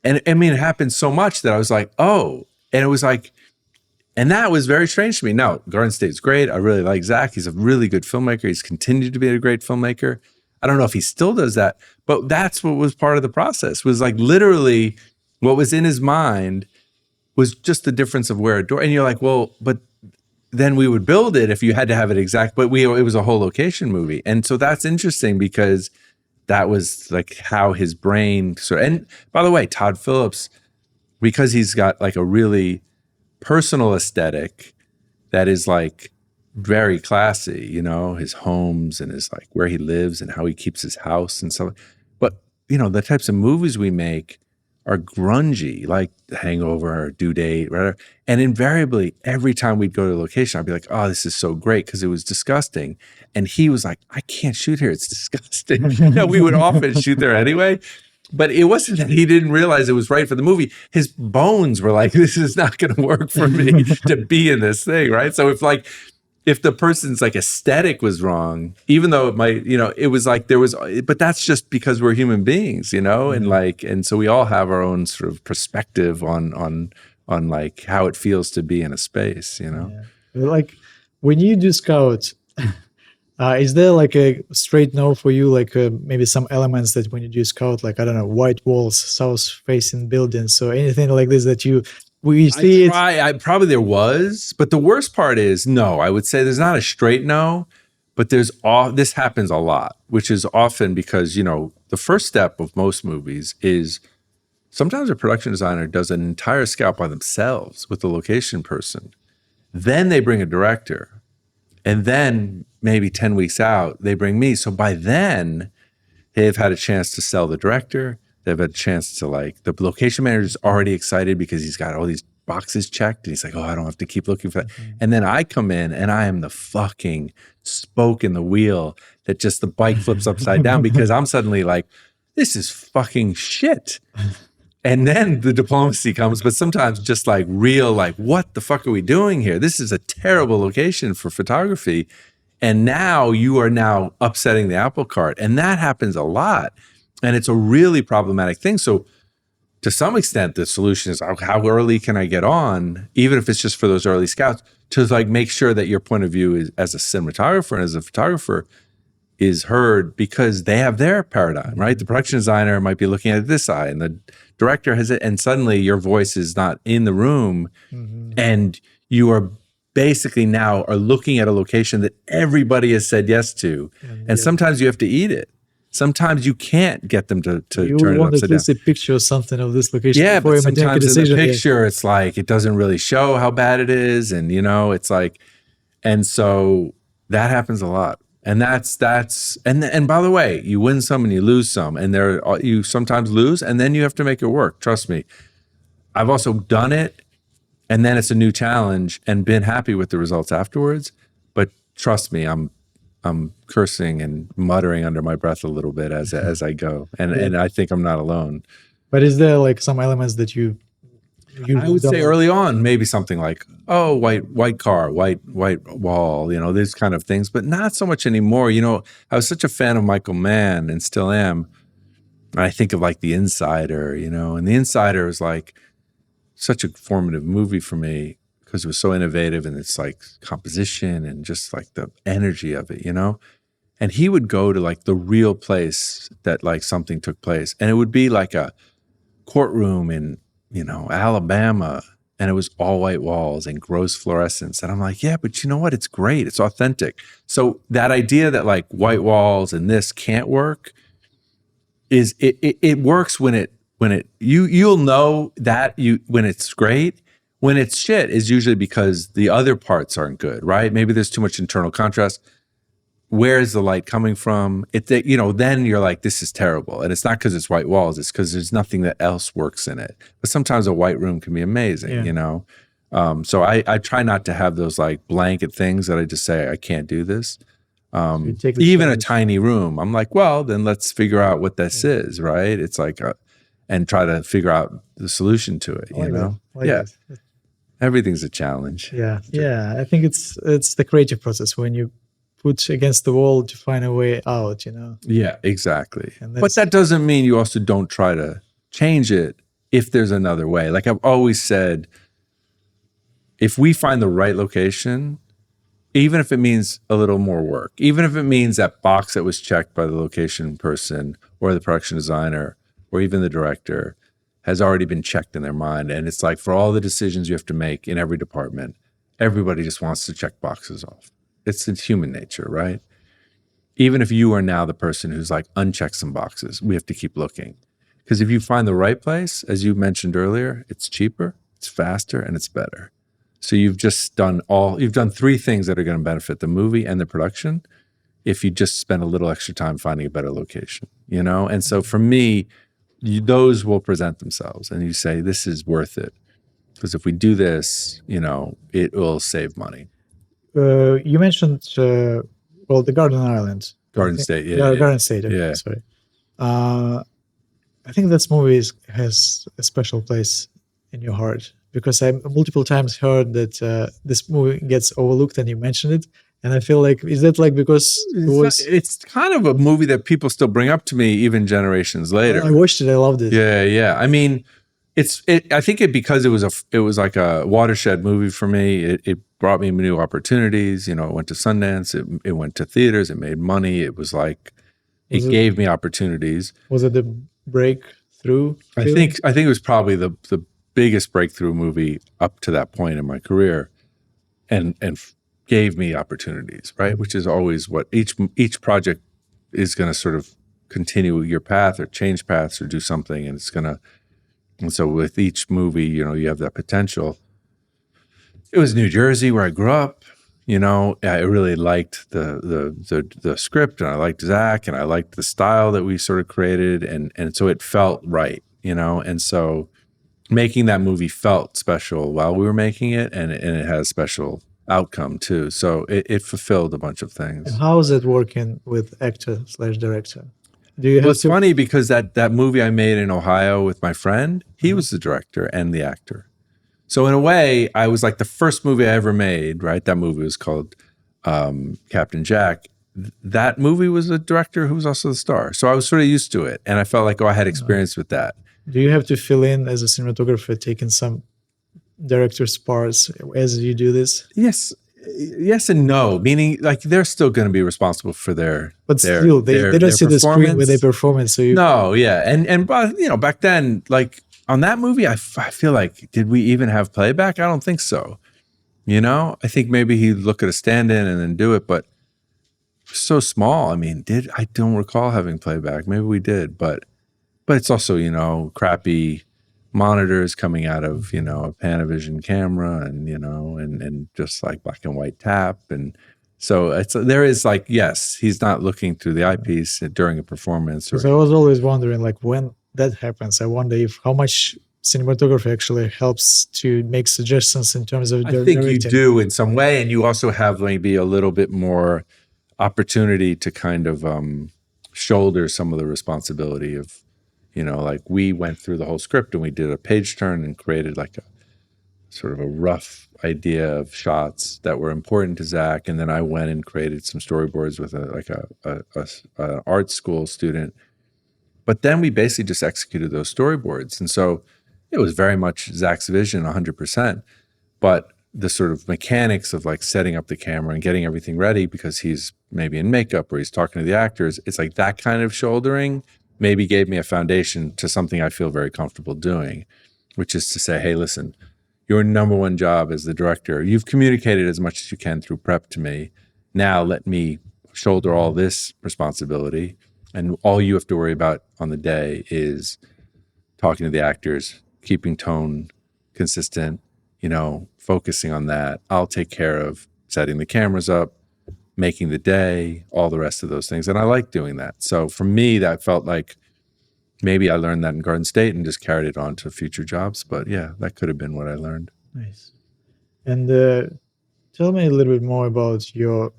And I mean, it happened so much that I was like, oh, and it was like, and that was very strange to me. Now, Garden State's great. I really like Zach. He's a really good filmmaker. He's continued to be a great filmmaker. I don't know if he still does that, but that's what was part of the process, was like literally what was in his mind was just the difference of where a door, and you're like, well, but then we would build it if you had to have it exact, but it was a whole location movie. And so that's interesting because that was like how his brain and by the way, Todd Phillips, because he's got like a really personal aesthetic that is like very classy, you know, his homes and his like where he lives and how he keeps his house and so. But you know, the types of movies we make are grungy, like Hangover or Due Date, whatever. And invariably, every time we'd go to a location, I'd be like, "Oh, this is so great," because it was disgusting. And he was like, "I can't shoot here; it's disgusting." No, we would often shoot there anyway. But it wasn't that he didn't realize it was right for the movie. His bones were like, this is not going to work for me to be in this thing, right? So if the person's like aesthetic was wrong, even though it might, you know, it was like there was, but that's just because we're human beings, you know, and like, and so we all have our own sort of perspective on like how it feels to be in a space, you know? Yeah. Like when you do scouts, is there like a straight no for you, like maybe some elements that when you do scout, like, I don't know, white walls, south-facing buildings, so anything like this that we see probably there was, but the worst part is, no, I would say there's not a straight no, but this happens a lot, which is often because, you know, the first step of most movies is sometimes a production designer does an entire scout by themselves with the location person. Then they bring a director. And then maybe 10 weeks out, they bring me. So by then, they've had a chance to sell the director. They've had a chance to like, the location manager's already excited because he's got all these boxes checked. And he's like, oh, I don't have to keep looking for that. And then I come in and I am the fucking spoke in the wheel that just the bike flips upside down because I'm suddenly like, this is fucking shit. And then the diplomacy comes, but sometimes just like real, like, what the fuck are we doing here? This is a terrible location for photography. And now you are now upsetting the apple cart. And that happens a lot. And it's a really problematic thing. So to some extent, the solution is how early can I get on, even if it's just for those early scouts, to like make sure that your point of view is, as a cinematographer and as a photographer, is heard because they have their paradigm, right? The production designer might be looking at this eye and the director has it, and suddenly your voice is not in the room and you are basically now are looking at a location that everybody has said yes to. And sometimes you have to eat it. Sometimes you can't get them to turn it upside down. You want at least a picture or something of this location before you make a decision. In the picture, it's like, it doesn't really show how bad it is. And, you know, it's like, and so that happens a lot. And and by the way, you win some and you lose some, and you sometimes lose, and then you have to make it work. Trust me. I've also done it, and then it's a new challenge, and been happy with the results afterwards. But trust me, I'm cursing and muttering under my breath a little bit as I go, and I think I'm not alone. But is there like some elements that you I would say early on, maybe something like, oh, white car, white wall, you know, these kind of things, but not so much anymore. You know, I was such a fan of Michael Mann and still am. I think of like The Insider, you know, and The Insider is like such a formative movie for me because it was so innovative and it's like composition and just like the energy of it, you know? And he would go to like the real place that like something took place. And it would be like a courtroom in, you know, Alabama, and it was all white walls and gross fluorescence. And I'm like, yeah, but you know what? It's great. It's authentic. So that idea that like white walls and this can't work is it works when you'll know that when it's great. When it's shit is usually because the other parts aren't good, right? Maybe there's too much internal contrast. Where is the light coming from? You know, then you're like, this is terrible. And it's not because it's white walls, it's because there's nothing that else works in it. But sometimes a white room can be amazing, you know? So I try not to have those like blanket things that I just say, I can't do this. Even a tiny room, I'm like, well, then let's figure out what this is, right? It's like, and try to figure out the solution to it, you know? Everything's a challenge. Yeah. I think it's the creative process when you put against the wall to find a way out, you know? Yeah, exactly. But that doesn't mean you also don't try to change it if there's another way. Like I've always said, if we find the right location, even if it means a little more work, even if it means that box that was checked by the location person or the production designer or even the director has already been checked in their mind. And it's like for all the decisions you have to make in every department, everybody just wants to check boxes off. It's human nature, right? Even if you are now the person who's like, uncheck some boxes, we have to keep looking. Because if you find the right place, as you mentioned earlier, it's cheaper, it's faster, and it's better. So you've done three things that are going to benefit the movie and the production if you just spend a little extra time finding a better location, you know? And so for me, those will present themselves and you say, this is worth it. Because if we do this, you know, it will save money. You mentioned, well, the Garden Island. Garden State, yeah. Garden State, okay, Yeah. sorry. I think that movie has a special place in your heart because I multiple times heard that this movie gets overlooked and you mentioned it. And I feel like, is that like because it's kind of a movie that people still bring up to me even generations later. I watched it. I loved it. Yeah. I mean, I think because it was like a watershed movie for me. It brought me new opportunities. You know, it went to Sundance. It went to theaters. It made money. It was like, it gave me opportunities. Was it the breakthrough? I think it was probably the biggest breakthrough movie up to that point in my career, and gave me opportunities, right? Which is always what each project is going to sort of continue your path or change paths or do something, and it's going to. And so with each movie, you know, you have that potential. It was New Jersey where I grew up. You know, I really liked the script, and I liked Zach, and I liked the style that we sort of created, and so it felt right, you know. And so making that movie felt special while we were making it, and it had a special outcome too. So it fulfilled a bunch of things. And how is it working with actor/director? Do you have It's funny because that movie I made in Ohio with my friend, he was the director and the actor. So in a way, I was like the first movie I ever made, right? That movie was called Captain Jack. That movie was a director who was also the star. So I was sort of used to it. And I felt like, I had experience with that. Do you have to fill in as a cinematographer, taking some director's parts as you do this? Yes and no, meaning like they're still going to be responsible for their still they don't see the screen with their performance. So but you know, back then, like on that movie, I feel like, did we even have playback? I don't think so. You know, I think maybe he'd look at a stand-in and then do it, but so small. I mean, I don't recall having playback. Maybe we did, but it's also, you know, crappy monitors coming out of, you know, a Panavision camera, and you know, and just like black and white tap, and so there is like, yes, he's not looking through the eyepiece during a performance. So I was always wondering, like, when that happens, I wonder if how much cinematography actually helps to make suggestions in terms of. I think you do in some way, and you also have maybe a little bit more opportunity to kind of shoulder some of the responsibility of. You know, like we went through the whole script and we did a page turn and created like a sort of a rough idea of shots that were important to Zach. And then I went and created some storyboards with an art school student. But then we basically just executed those storyboards. And so it was very much Zach's vision 100%. But the sort of mechanics of like setting up the camera and getting everything ready because he's maybe in makeup or he's talking to the actors, it's like that kind of shouldering maybe gave me a foundation to something I feel very comfortable doing, which is to say, hey, listen, your number one job as the director, you've communicated as much as you can through prep to me. Now let me shoulder all this responsibility. And all you have to worry about on the day is talking to the actors, keeping tone consistent, you know, focusing on that. I'll take care of setting the cameras up, making the day, all the rest of those things. And I like doing that. So for me, that felt like maybe I learned that in Garden State and just carried it on to future jobs. But yeah, that could have been what I learned. Nice. And tell me a little bit more about your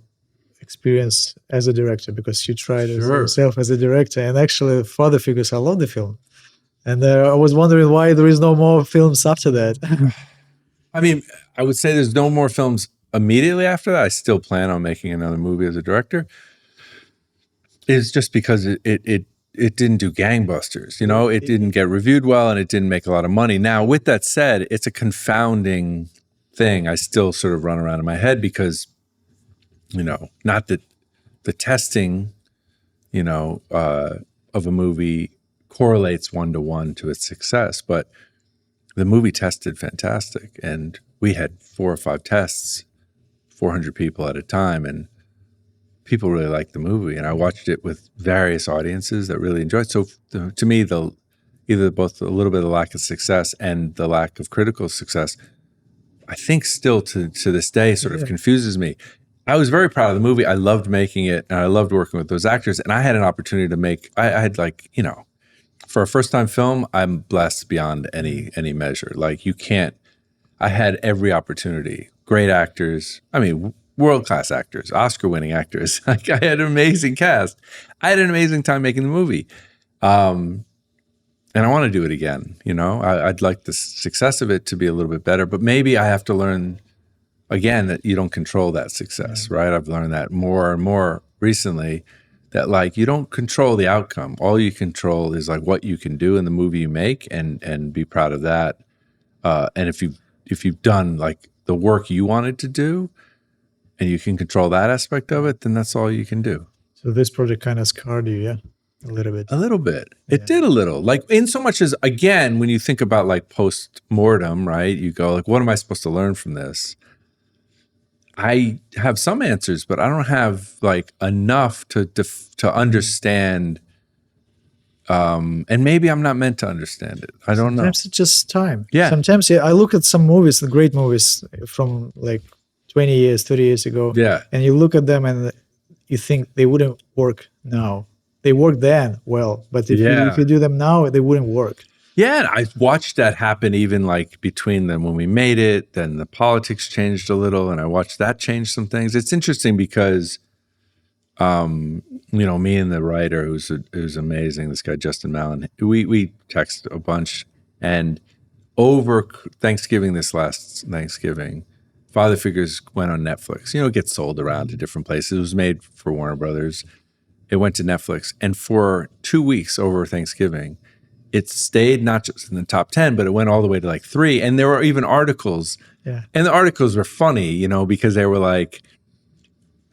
experience as a director, because you tried yourself as a director. And actually, Father Figures, I love the film. And I was wondering why there is no more films after that. I mean, I would say there's no more films immediately after that. I still plan on making another movie as a director. It's just because it didn't do gangbusters, you know, it didn't get reviewed well and it didn't make a lot of money. Now, with that said, it's a confounding thing. I still sort of run around in my head because not that the testing, of a movie correlates 1-to-1 to its success, but the movie tested fantastic. And we had 4 or 5 tests, 400 people at a time. And people really liked the movie. And I watched it with various audiences that really enjoyed it. So to me, either both a little bit of the lack of success and the lack of critical success, I think still to this day sort of confuses me. I was very proud of the movie. I loved making it, and I loved working with those actors. And I had an opportunity to make. I had for a first time film, I'm blessed beyond any measure. Like you can't. I had every opportunity. Great actors. I mean, world class actors, Oscar winning actors. Like I had an amazing cast. I had an amazing time making the movie. And I want to do it again. I'd like the success of it to be a little bit better, but maybe I have to learn again that you don't control that success, right? I've learned that more and more recently, that like you don't control the outcome. All you control is like what you can do in the movie you make, and be proud of that. And if you've done like the work you wanted to do, and you can control that aspect of it, then that's all you can do. So this project kind of scarred you, yeah? A little bit. A little bit. It did a little. Like in so much as, again, when you think about like post-mortem, right? You go like, what am I supposed to learn from this? I have some answers, but I don't have like enough to understand. And maybe I'm not meant to understand it. I don't know. Sometimes it's just time. Yeah. Sometimes I look at some movies, the great movies from like 20 years, 30 years ago. Yeah. And you look at them and you think they wouldn't work now. They worked then well, but if you do them now, they wouldn't work. Yeah, and I watched that happen even like between them when we made it, then the politics changed a little, and I watched that change some things. It's interesting because, me and the writer who's amazing, this guy, Justin Mallon, we text a bunch, and over Thanksgiving, this last Thanksgiving, Father Figures went on Netflix. It gets sold around to different places. It was made for Warner Brothers. It went to Netflix. And for 2 weeks over Thanksgiving, it stayed not just in the top 10, but it went all the way to like 3. And there were even articles. Yeah. And the articles were funny, because they were like,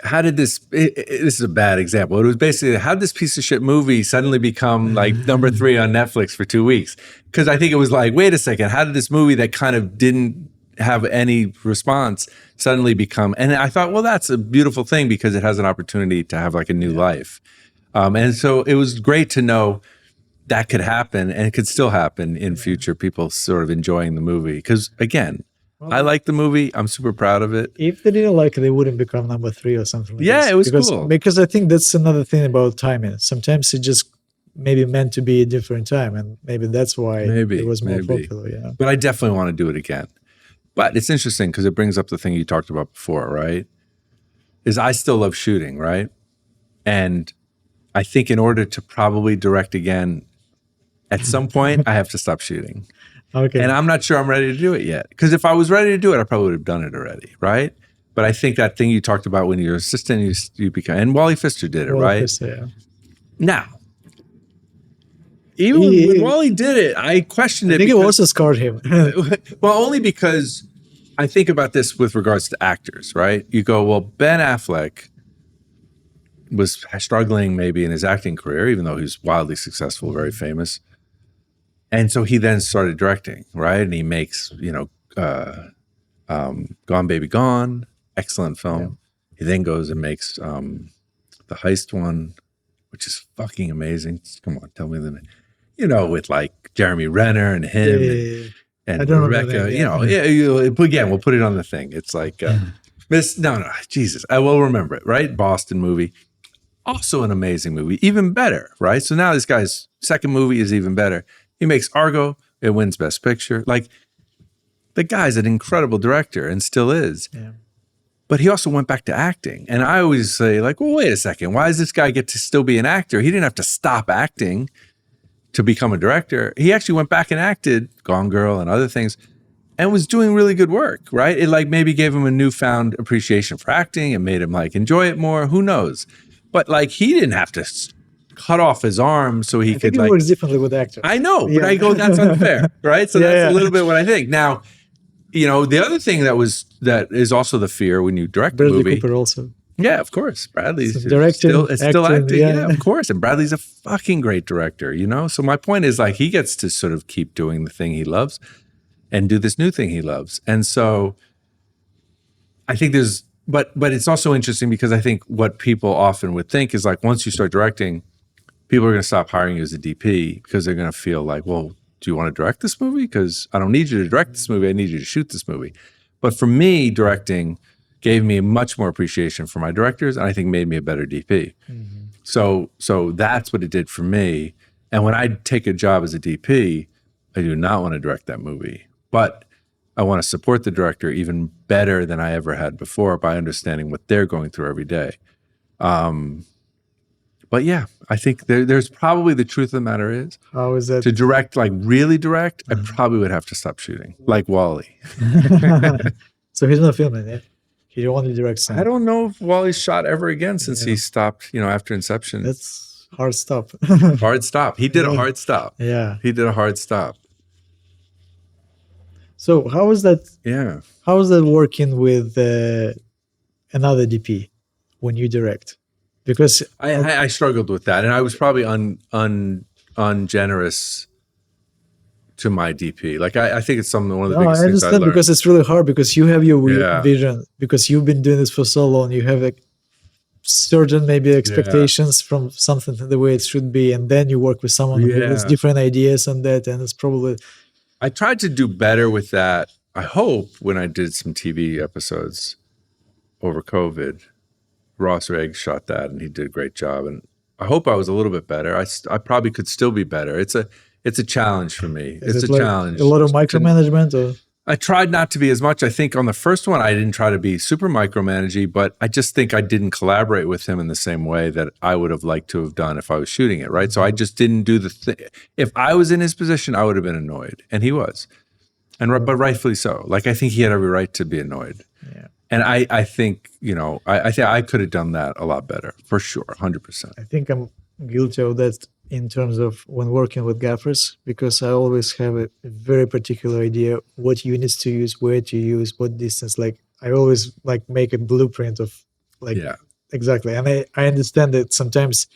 how did this is a bad example. It was basically, how did this piece of shit movie suddenly become like number 3 on Netflix for 2 weeks? Because I think it was like, wait a second, how did this movie that kind of didn't have any response suddenly become, and I thought, well, that's a beautiful thing because it has an opportunity to have like a new life. And so it was great to know that could happen, and it could still happen in future, people sort of enjoying the movie. Because again, I like the movie. I'm super proud of it. If they didn't like it, they wouldn't become number 3 or something like this. Yeah, it was cool. Because I think that's another thing about timing. Sometimes it just maybe meant to be a different time, and maybe that's why it was more popular. Yeah. But I definitely want to do it again. But it's interesting because it brings up the thing you talked about before, right? Is I still love shooting, right? And I think in order to probably direct again, at some point, I have to stop shooting. Okay. And I'm not sure I'm ready to do it yet. Because if I was ready to do it, I probably would have done it already, right? But I think that thing you talked about when you're assistant, you become, and Wally Pfister did it, right? Pfister, yeah. Now, even when Wally did it, I questioned it. I think it also scarred him. Well, only because I think about this with regards to actors, right? You go, well, Ben Affleck was struggling maybe in his acting career, even though he's wildly successful, very famous. And so he then started directing, right? And he makes, Gone Baby Gone, excellent film. Yeah. He then goes and makes the heist one, which is fucking amazing. Come on, tell me the name. With like Jeremy Renner and him and Rebecca. Again, we'll put it on the thing. It's like Jesus, I will remember it, right? Boston movie. Also an amazing movie, even better, right? So now this guy's second movie is even better. He makes Argo, it wins Best Picture. Like, the guy's an incredible director and still is. Yeah. But he also went back to acting. And I always say, like, well, wait a second. Why does this guy get to still be an actor? He didn't have to stop acting to become a director. He actually went back and acted Gone Girl and other things and was doing really good work, right? It like maybe gave him a newfound appreciation for acting and made him like enjoy it more. Who knows? But like he didn't have to cut off his arm so he could like. It works differently with actors. I know, but I go, that's unfair, right? So that's a little bit what I think. Now, the other thing that is also the fear when you direct a movie. Cooper also. Yeah, of course. Bradley's So directing, it's still acting, acting. yeah. Yeah, of course. And Bradley's a fucking great director, you know? So my point is like he gets to sort of keep doing the thing he loves and do this new thing he loves. And so I think there's but it's also interesting because I think what people often would think is like once you start directing, people are going to stop hiring you as a DP because they're going to feel like, well, do you want to direct this movie? Because I don't need you to direct this movie. I need you to shoot this movie. But for me, directing gave me much more appreciation for my directors, and I think made me a better DP. Mhm. So that's what it did for me. And when I take a job as a DP, I do not want to direct that movie, but I want to support the director even better than I ever had before by understanding what they're going through every day. But yeah, I think there's probably the truth of the matter is How is that? to direct, like really direct, I probably would have to stop shooting, like Wally. So he's not filming, yeah? He only directs I now. don't know if Wally's shot ever again since he stopped, after Inception. That's hard stop. Hard stop. He did a hard stop. Yeah. He did a hard stop. So how is that? Yeah. How is that working with another DP when you direct? Because I struggled with that, and I was probably ungenerous to my DP. Like I think it's one of the no, biggest I things I understand learned. because it's really hard because you have your Yeah. vision because you've been doing this for so long. You have like certain maybe expectations from something the way it should be, and then you work with someone who has different ideas on that, and it's probably. I tried to do better with that. I hope when I did some TV episodes over COVID, Ross Riggs shot that, and he did a great job. And I hope I was a little bit better. I probably could still be better. It's a challenge for me. Is it's it a like challenge. a lot of micromanagement, or I tried not to be as much. I think on the first one, I didn't try to be super micromanaging, but I just think I didn't collaborate with him in the same way that I would have liked to have done if I was shooting it, right? So I just didn't do the thing. If I was in his position, I would have been annoyed, and he was, but rightfully so. Like I think he had every right to be annoyed. yeah. And I think, I think I could have done that a lot better, for sure, 100%. I think I'm guilty of that in terms of when working with gaffers because I always have a very particular idea what units to use, where to use, what distance. Like I always like make a blueprint of like exactly. And I understand that sometimes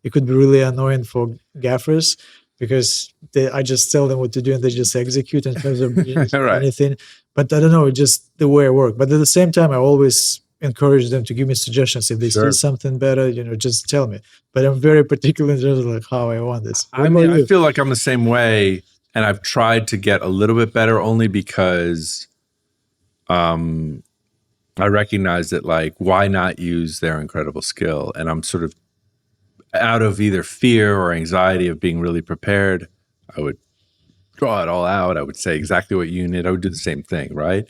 it could be really annoying for gaffers because I just tell them what to do and they just execute in terms of anything. But I don't know, just the way I work. But at the same time, I always encourage them to give me suggestions. If they see something better, just tell me. But I'm very particular in terms of like how I want this. I mean, I feel like I'm the same way, and I've tried to get a little bit better only because I recognize that like, why not use their incredible skill? And I'm sort of out of either fear or anxiety of being really prepared, I would draw it all out. I would say exactly what unit. I would do the same thing, right?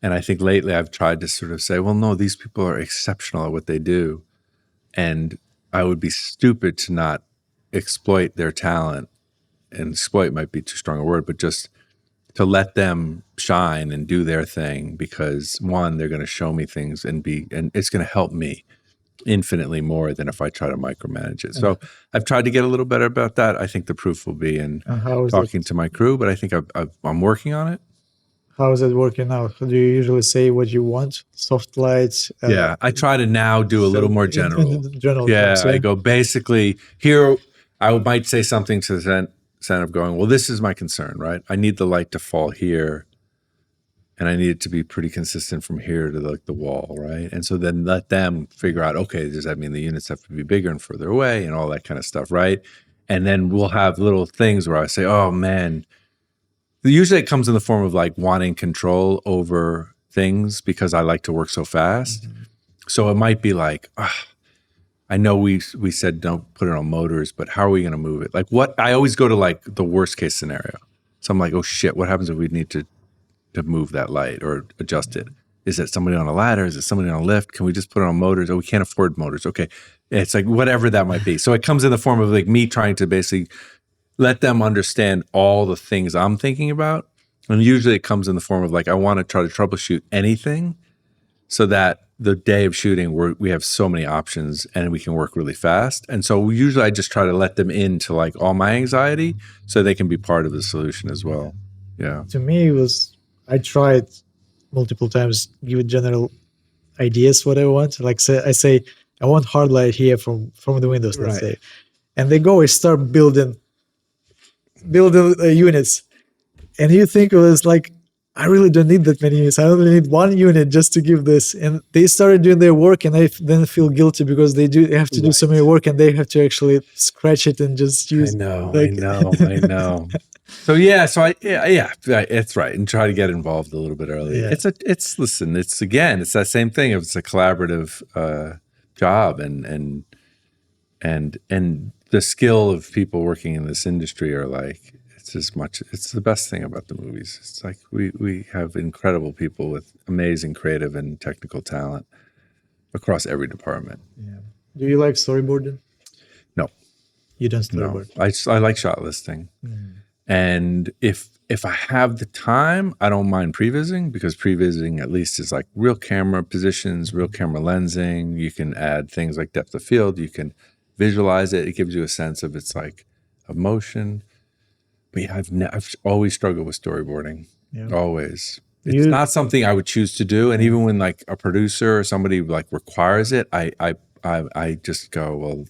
And I think lately I've tried to sort of say, well, no, these people are exceptional at what they do. And I would be stupid to not exploit their talent. And exploit might be too strong a word, but just to let them shine and do their thing because one, they're going to show me things and it's going to help me infinitely more than if I try to micromanage it. So I've tried to get a little better about that. I think the proof will be in talking to my crew, but I think I'm working on it. How is it working out? Do you usually say what you want? Soft lights? Yeah, I try to now do a little more general. General terms, I go basically here. I might say something to the extent of going, well, this is my concern, right? I need the light to fall here. And I need it to be pretty consistent from here to like the wall, right? And so then let them figure out, okay, does that mean the units have to be bigger and further away and all that kind of stuff, right? And then we'll have little things where I say, oh man, usually it comes in the form of like wanting control over things because I like to work so fast. Mm-hmm. So it might be like, I know we said don't put it on motors, but how are we going to move it? Like what? I always go to like the worst case scenario. So I'm like, oh shit, what happens if we need to move that light or adjust it? Is it somebody on a ladder? Is it somebody on a lift? Can we just put it on motors? Oh, we can't afford motors. Okay. It's like whatever that might be. So it comes in the form of like me trying to basically let them understand all the things I'm thinking about. And usually it comes in the form of like, I want to try to troubleshoot anything so that the day of shooting we have so many options and we can work really fast. And so usually I just try to let them into like all my anxiety so they can be part of the solution as well. Yeah. To me, I tried multiple times, give a general ideas what I want. Like I say, I want hard light here from the windows, let's say, and they go and start building units, and you think it was like, I really don't need that many units. I only need one unit just to give this. And they started doing their work, and I then feel guilty because they have to do so many work, and they have to actually scratch it and just use. I know. So yeah, it's right, and try to get involved a little bit early. Yeah. It's that same thing. It's a collaborative job, and the skill of people working in this industry are like, it's the best thing about the movies. It's like we have incredible people with amazing creative and technical talent across every department. Yeah. Do you like storyboarding? No, you don't storyboard. No, I like shot listing, and if I have the time, I don't mind prevising, because prevising at least is like real camera positions, real camera lensing. You can add things like depth of field. You can visualize it. It gives you a sense of of motion. But yeah, I've always struggled with storyboarding. Yeah. Always. It's not something I would choose to do. And even when like a producer or somebody like requires it, I just go, well,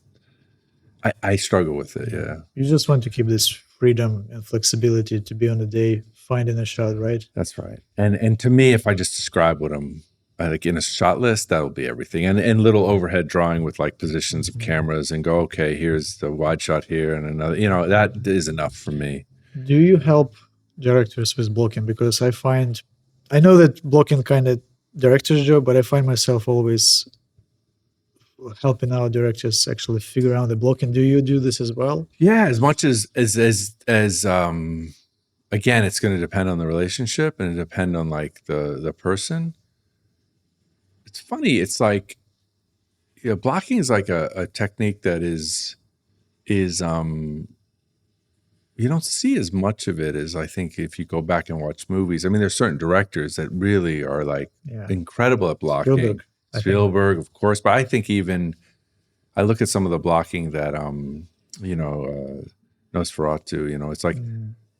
I struggle with it. Yeah. You just want to keep this freedom and flexibility to be on the day finding a shot, right? That's right. And to me, if I just describe what I'm like in a shot list, that'll be everything. And little overhead drawing with like positions of cameras and go, okay, here's the wide shot here and another, that is enough for me. Do you help directors with blocking? Because I know that blocking kind of director's job, but I find myself always helping out directors actually figure out the blocking. Do you do this as well? Yeah, as much as again, it's going to depend on the relationship and it depend on like the person. It's funny. It's like, blocking is like a technique that is you don't see as much of it as I think if you go back and watch movies. I mean, there's certain directors that really are like incredible at blocking. Spielberg, of course, but I think even I look at some of the blocking that Nosferatu, it's like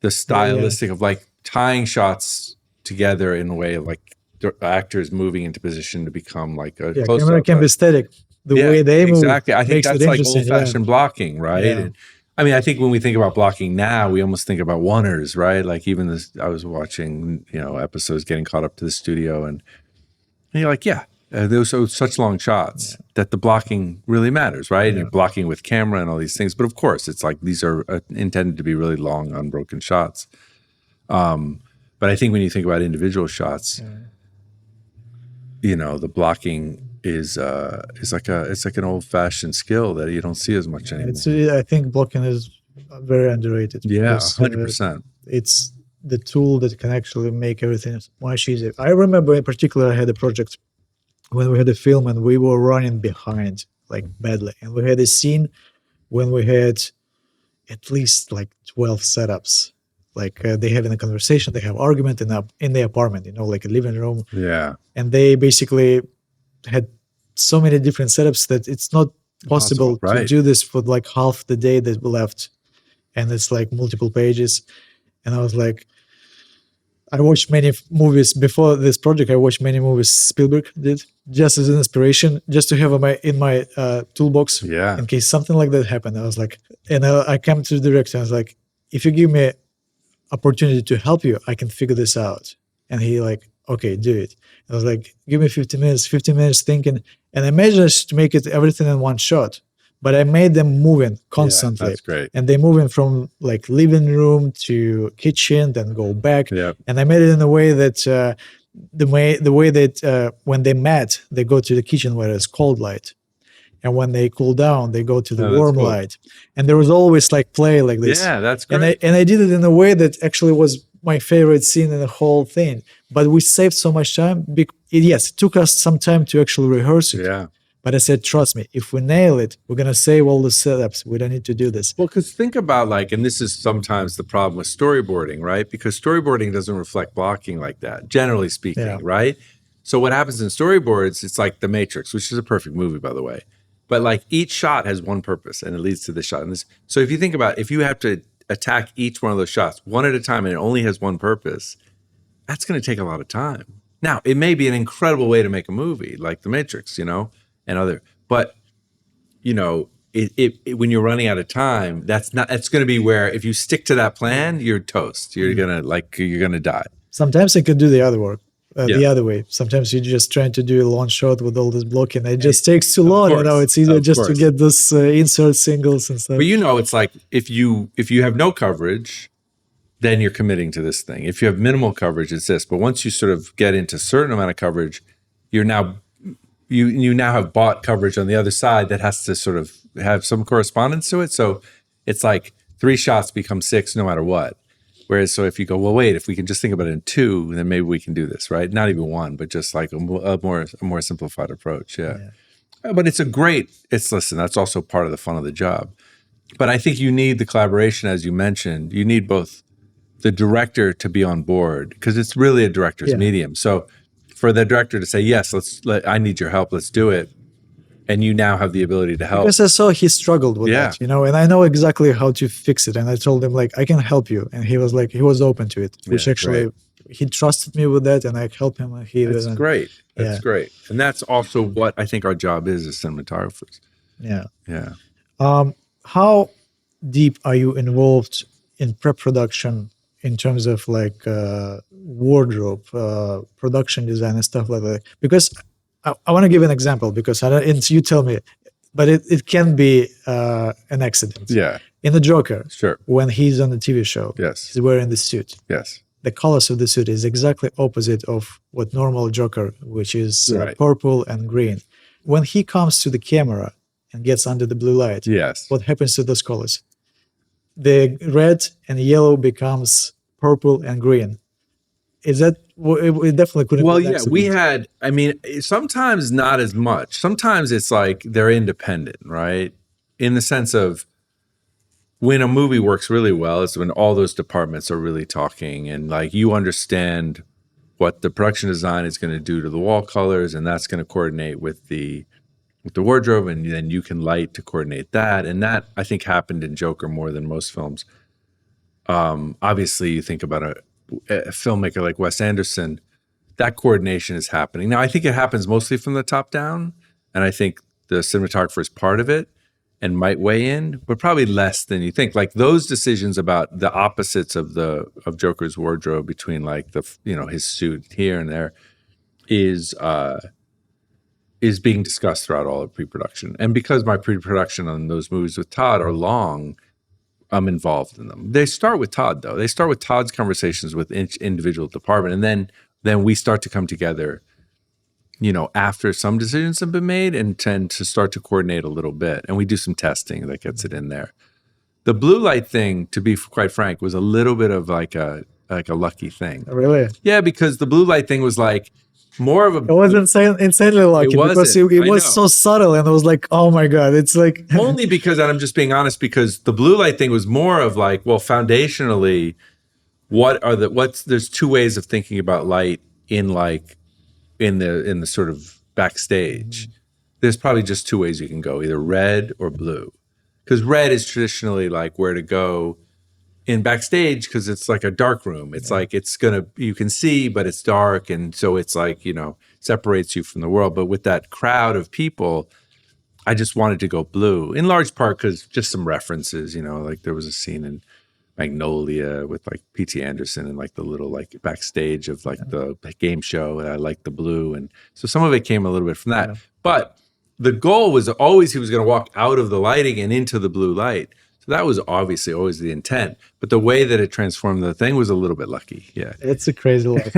the stylistic of like tying shots together in a way of like the actors moving into position to become like a close-up. Camera can be static. The way they move, exactly. I think that's like old-fashioned blocking, right? Yeah. And, I mean, I think when we think about blocking now, we almost think about oneers, right? Like even this, I was watching, episodes getting caught up to the studio, and you're like, those are such long shots that the blocking really matters, right? And you're blocking with camera and all these things. But of course, it's like these are intended to be really long, unbroken shots. But I think when you think about individual shots, the blocking is like an old-fashioned skill that you don't see as much anymore. I think blocking is very underrated. Yeah, 100%. It's the tool that can actually make everything much easier. I remember in particular, I had a project when we had a film and we were running behind like badly, and we had a scene when we had at least like 12 setups. Like they having a conversation, they have argument in the apartment, like a living room. Yeah, and they basically had so many different setups that it's not possible to do this for like half the day that we left, and it's like multiple pages. And I was like, I watched many movies before this project. I watched many movies Spielberg did just as an inspiration, just to have in my toolbox in case something like that happened. I was like, and I came to the director. I was like, if you give me opportunity to help you, I can figure this out. And he like, okay, do it. I was like, give me 15 minutes thinking. And I managed to make it everything in one shot. But I made them moving constantly. That's great. And they moving from like living room to kitchen, then go back. Yep. And I made it in a way that the way that when they met, they go to the kitchen where it's cold light. And when they cool down, they go to the warm light. And there was always like play like this. Yeah, that's great. And I did it in a way that actually was my favorite scene in the whole thing. But we saved so much time. Yes, it took us some time to actually rehearse it. Yeah. But I said, trust me, if we nail it, we're going to save all the setups. We don't need to do this. Well, because think about like, and this is sometimes the problem with storyboarding, right? Because storyboarding doesn't reflect blocking like that, generally speaking, right? So what happens in storyboards, it's like The Matrix, which is a perfect movie, by the way. But like each shot has one purpose and it leads to this shot. And this, so if you think about, if you have to attack each one of those shots one at a time and it only has one purpose, that's going to take a lot of time. Now, it may be an incredible way to make a movie like The Matrix, and other, but when you're running out of time, that's going to be where if you stick to that plan, you're toast. You're gonna die. Sometimes I could do the other work, Yeah. the other way. Sometimes you're just trying to do a long shot with all this blocking. It just takes too long. course, It's easier of just to course. get this insert singles and stuff. But it's like if you have no coverage, then you're committing to this thing. If you have minimal coverage, it's this. But once you sort of get into a certain amount of coverage, you now have bought coverage on the other side that has to sort of have some correspondence to it. So it's like 3 shots become 6 no matter what. Whereas, so if you go, well, wait, if we can just think about it in 2, then maybe we can do this, right? Not even 1, but just like a more simplified approach. Yeah. But listen, that's also part of the fun of the job. But I think you need the collaboration, as you mentioned. You need both the director to be on board, because it's really a director's medium. So for the director to say, yes, I need your help, let's do it. And you now have the ability to help. Because I saw he struggled with that, and I know exactly how to fix it. And I told him, like, I can help you. And he was like, he was open to it, which actually, he trusted me with that, and I helped him. That's great. That's great. And that's also what I think our job is as cinematographers. Yeah. Yeah. How deep are you involved in pre-production in terms of like wardrobe, production design and stuff like that? Because I want to give an example, because you tell me, but it can be an accident. Yeah. In the Joker, sure, when he's on the TV show, yes, he's wearing the suit. Yes. The colors of the suit is exactly opposite of what normal Joker, which is purple and green. When he comes to the camera and gets under the blue light, yes, what happens to those colors? The red and yellow becomes purple and green. Is that, it definitely couldn't be an accident. We had, sometimes not as much. Sometimes it's like they're independent, right? In the sense of when a movie works really well, it's when all those departments are really talking, and like you understand what the production design is going to do to the wall colors, and that's going to coordinate with the wardrobe, and then you can light to coordinate that. And that, I think, happened in Joker more than most films. Obviously, you think about a filmmaker like Wes Anderson, that coordination is happening. Now, I think it happens mostly from the top down, and I think the cinematographer is part of it and might weigh in, but probably less than you think. Like those decisions about the opposites of Joker's wardrobe, between like his suit here and there, is being discussed throughout all of pre-production. And because my pre-production on those movies with Todd are long, I'm involved in them. They start with Todd, though. They start with Todd's conversations with each individual department, and then we start to come together, after some decisions have been made, and tend to start to coordinate a little bit. And we do some testing that gets it in there. The blue light thing, to be quite frank, was a little bit of like a lucky thing. Really? Yeah, because the blue light thing was like more of a... It was insanely lucky, because it was so subtle, and I was like, oh my God, it's like... Only because, and I'm just being honest, because the blue light thing was more of like, well, foundationally, there's 2 ways of thinking about light in the sort of backstage. There's probably just 2 ways you can go, either red or blue. Because red is traditionally like where to go in backstage, because it's like a dark room. It's like you can see, but it's dark, and so it's like, separates you from the world. But with that crowd of people, I just wanted to go blue, in large part because just some references, like there was a scene in Magnolia with like P.T. Anderson and like the little like backstage of like the game show, and I liked the blue, and so some of it came a little bit from that. But the goal was always he was going to walk out of the lighting and into the blue light. So that was obviously always the intent. But the way that it transformed the thing was a little bit lucky. Yeah. It's a crazy life.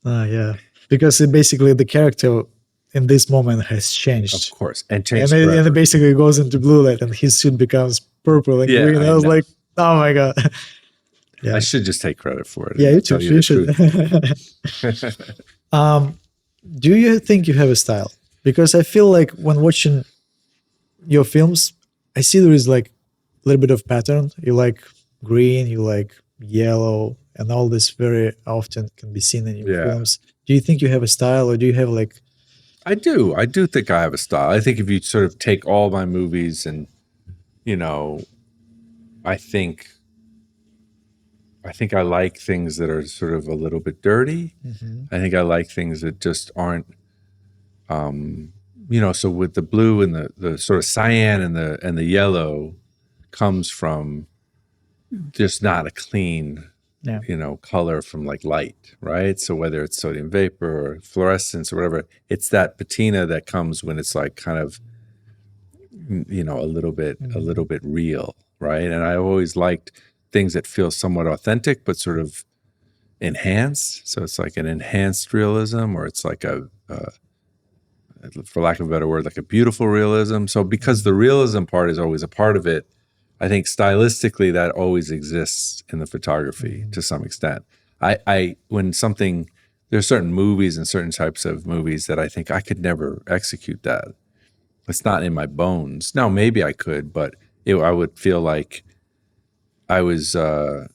Yeah. Because basically the character in this moment has changed. Of course. And changed. And it basically goes into blue light, and his suit becomes purple and green. I was like, oh my God. Yeah. I should just take credit for it. Yeah, you should. Do you think you have a style? Because I feel like when watching your films, I see there is like a little bit of pattern. You like green, you like yellow, and all this very often can be seen in your films. Do you think you have a style, or do you have like... I do think I have a style. I think if you sort of take all my movies and, I think I think I like things that are sort of a little bit dirty. Mm-hmm. I think I like things that just aren't, so with the blue and the sort of cyan and the yellow comes from just not a clean, Yeah. color from like light, right? So whether it's sodium vapor or fluorescence or whatever, it's that patina that comes when it's like kind of, a little bit real, right? And I always liked things that feel somewhat authentic, but sort of enhanced. So it's like an enhanced realism, or it's like for lack of a better word, like a beautiful realism. So because the realism part is always a part of it, I think stylistically that always exists in the photography to some extent. When something, there's certain movies and certain types of movies that I think I could never execute that. It's not in my bones. Now, maybe I could, but I would feel like I was, it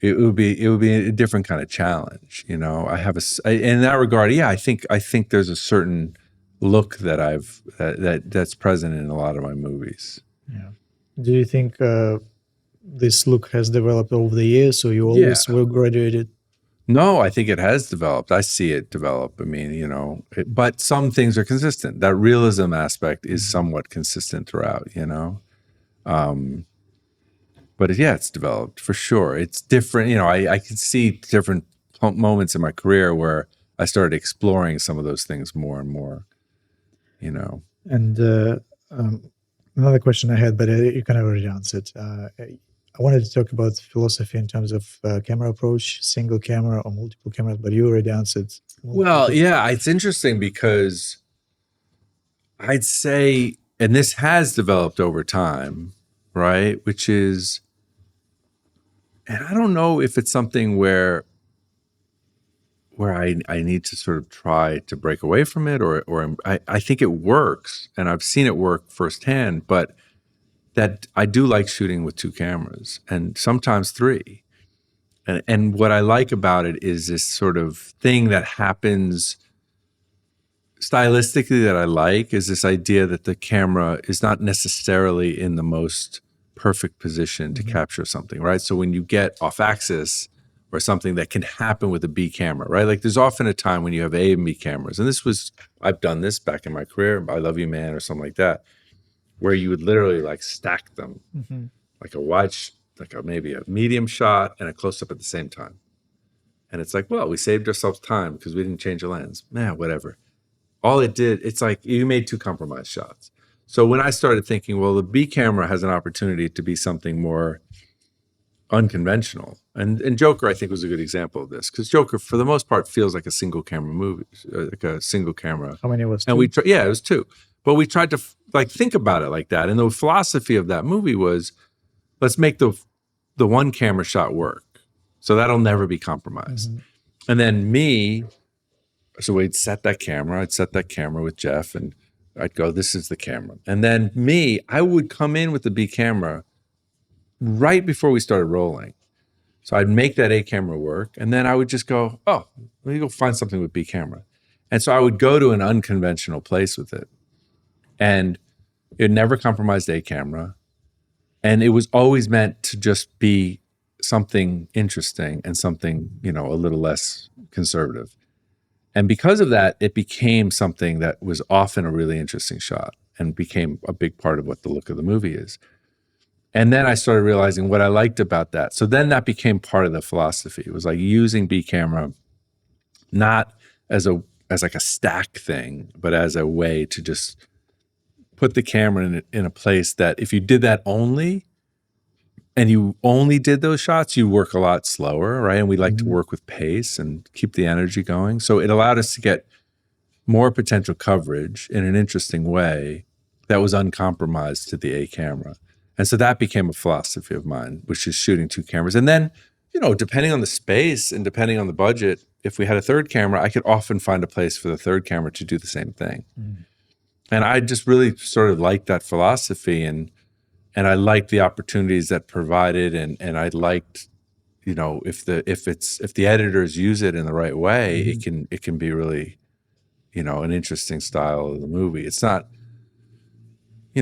would be a different kind of challenge. I have in that regard. Yeah, I think there's a certain look that's present in a lot of my movies. Yeah. Do you think this look has developed over the years, or you Yeah. always were graduated? No, I think it has developed. I see it develop. I mean, but some things are consistent. That realism aspect is somewhat consistent throughout, But yeah, it's developed for sure. It's different. I can see different moments in my career where I started exploring some of those things more and more, And another question I had, but you kind of already answered. I wanted to talk about philosophy in terms of camera approach, single camera or multiple cameras, but you already answered. Well, yeah, it's interesting because I'd say, and this has developed over time, right? Which is, and I don't know if it's something where I need to sort of try to break away from it, or I think it works, and I've seen it work firsthand, but that I do like shooting with two cameras and sometimes three. And what I like about it is this sort of thing that happens stylistically that I like is this idea that the camera is not necessarily in the most perfect position to capture something, right? So when you get off axis or something that can happen with a B camera, right? Like there's often a time when you have A and B cameras. And I've done this back in my career, I Love You Man or something like that, where you would literally like stack them like a maybe a medium shot and a close up at the same time. And it's like, well, we saved ourselves time because we didn't change the lens. Whatever. All it did, it's like you made two compromise shots. So when I started thinking, well, the B camera has an opportunity to be something more unconventional. And Joker, I think, was a good example of this, because Joker, for the most part, feels like a single camera movie, like a single camera. How many was two? And it was two. But we tried to think about it like that. And the philosophy of that movie was, let's make the one camera shot work. So that'll never be compromised. And then so we'd set that camera. I'd set that camera with Jeff, and I'd go, this is the camera. And then I would come in with the B camera right before we started rolling. So I'd make that A camera work, and then I would just go, oh, let me go find something with B camera. And so I would go to an unconventional place with it. And it never compromised A camera. And it was always meant to just be something interesting and something, a little less conservative. And because of that, it became something that was often a really interesting shot and became a big part of what the look of the movie is. And then I started realizing what I liked about that. So then that became part of the philosophy. It was like using B camera, not as like a stack thing, but as a way to just put the camera in a place that if you did that only, and you only did those shots, you work a lot slower, right? And we like to work with pace and keep the energy going. So it allowed us to get more potential coverage in an interesting way that was uncompromised to the A camera. And so that became a philosophy of mine, which is shooting two cameras. And then, depending on the space and depending on the budget, if we had a third camera, I could often find a place for the third camera to do the same thing. And I just really sort of liked that philosophy, and I liked the opportunities that provided, and I liked, if the editors use it in the right way, it can be really, an interesting style of the movie. It's not,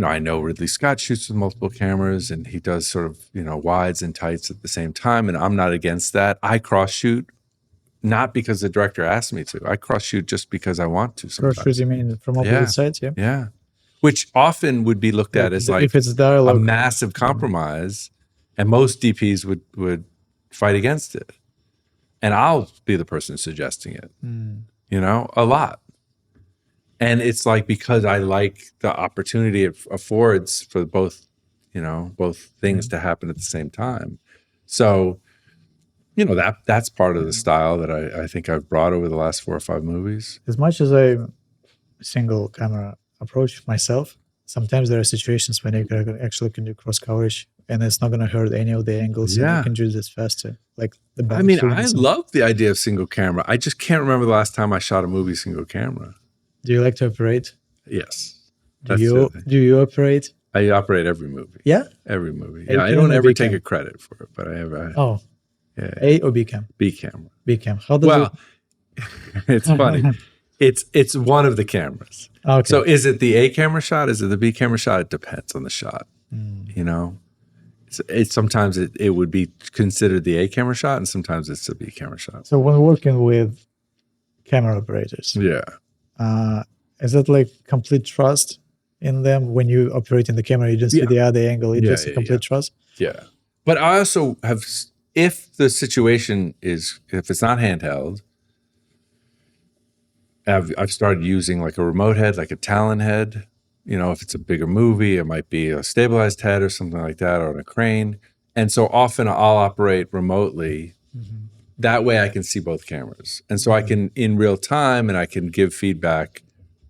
I know Ridley Scott shoots with multiple cameras and he does sort of, wides and tights at the same time. And I'm not against that. I cross shoot, not because the director asked me to. I cross shoot just because I want to Cross shoot, sometimes. you mean from opposite Yeah. sides? Yeah. Yeah. Which often would be looked at as like if it's a dialogue, massive compromise, and most DPs would fight against it. And I'll be the person suggesting it, a lot. And it's like, because I like the opportunity it affords for both things to happen at the same time. So, that's part of the style that I think I've brought over the last 4 or 5 movies. As much as I single camera approach myself, sometimes there are situations when you actually can do cross coverage and it's not going to hurt any of the angles, and you can do this faster. Like I love the idea of single camera. I just can't remember the last time I shot a movie single camera. Do you like to operate? Yes. Do you operate? I operate every movie. Yeah? Every movie. A Yeah, I cam don't or ever B take cam? a credit for it, but I have Yeah. A or B cam? B camera. B cam. How does It's funny. It's one of the cameras. Okay. So is it the A camera shot? Is it the B camera shot? It depends on the shot. It's sometimes it would be considered the A camera shot, and sometimes it's the B camera shot. So when working with camera operators, is that like complete trust in them? When you operate in the camera, you just see the other angle. It's just a complete trust. Yeah. But I also have, if the situation is, if it's not handheld, I've started using like a remote head, like a Talon head. If it's a bigger movie, it might be a stabilized head or something like that, or on a crane. And so often I'll operate remotely. That way I can see both cameras. And so I can, in real time, and I can give feedback.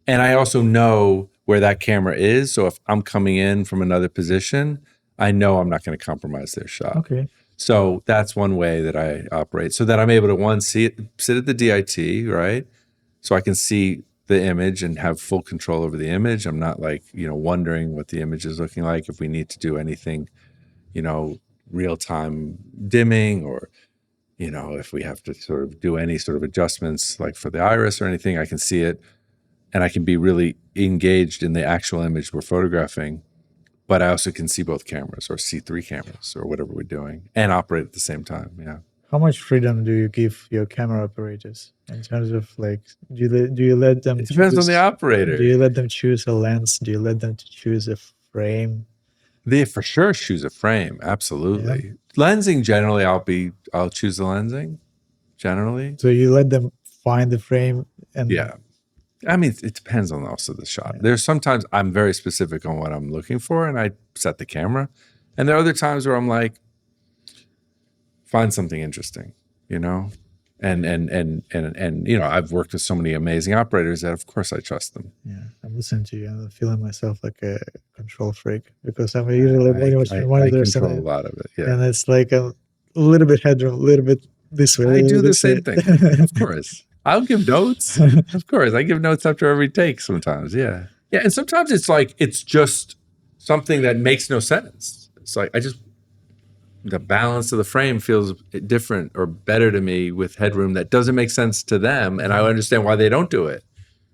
And I also know where that camera is. So if I'm coming in from another position, I know I'm not going to compromise their shot. Okay. So that's one way that I operate, so that I'm able to sit at the DIT, right? So I can see the image and have full control over the image. I'm not like, wondering what the image is looking like. If we need to do anything, real time dimming, or, if we have to sort of do any sort of adjustments like for the iris or anything, I can see it and I can be really engaged in the actual image we're photographing. But I also can see both cameras, or see 3 cameras, or whatever we're doing, and operate at the same time. Yeah. How much freedom do you give your camera operators in terms of like, do you let them? It depends on the operator. Do you let them choose a lens? Do you let them choose a frame? They for sure choose a frame. Absolutely. Yeah. Lensing, generally, I'll choose the lensing. Generally. So you let them find the frame, and I mean, it depends on also the shot. There's sometimes I'm very specific on what I'm looking for, and I set the camera. And there are other times where I'm like, find something interesting, and I've worked with so many amazing operators that of course I trust them. Yeah, I'm listening to you and I'm feeling myself like a control freak, because I'm usually I control a lot of it. Yeah, and it's like a little bit headroom, a little bit this way. I do the same thing, of course. I'll give notes. Of course, I give notes after every take sometimes. Yeah. And sometimes it's like, it's just something that makes no sense. It's like, the balance of the frame feels different or better to me with headroom that doesn't make sense to them. And I understand why they don't do it,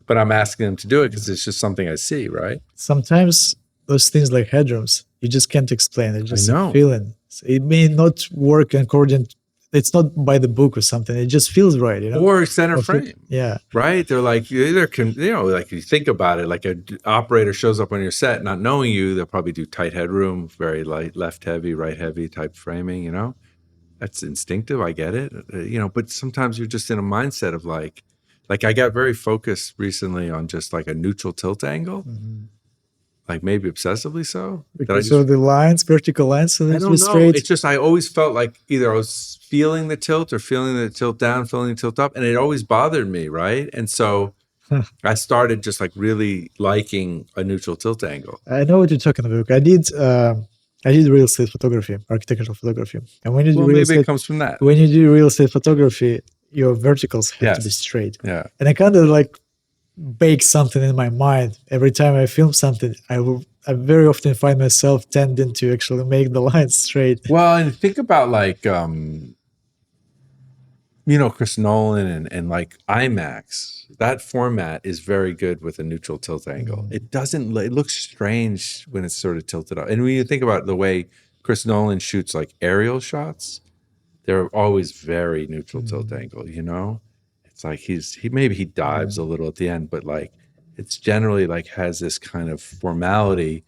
but I'm asking them to do it because it's just something I see, right? Sometimes those things like headrooms, you just can't explain. It's just a feeling. It may not work according, it's not by the book or something. It just feels right, Or center frame. Yeah. Right? They're like, like you think about it, like an operator shows up on your set not knowing you, they'll probably do tight headroom, very light, left heavy, right heavy type framing, That's instinctive, I get it. But sometimes you're just in a mindset of like I got very focused recently on just like a neutral tilt angle. Like maybe obsessively so. Because of the lines, vertical lines, so I don't know. Straight. It's just I always felt like either I was feeling the tilt or feeling the tilt down, feeling the tilt up, and it always bothered me, right? And so I started just like really liking a neutral tilt angle. I know what you're talking about. I did real estate photography, architectural photography, and when you do real estate, it comes from that. When you do real estate photography, your verticals have to be straight. Yeah, and I kind of like bake something in my mind every time I film something. I very often find myself tending to actually make the lines straight. Well, and think about like you know, Chris Nolan and like IMAX, that format is very good with a neutral tilt angle. It doesn't, it looks strange when it's sort of tilted up. And when you think about the way Chris Nolan shoots like aerial shots, they're always very neutral tilt angle, you know? It's like maybe he dives a little at the end, but like it's generally like has this kind of formality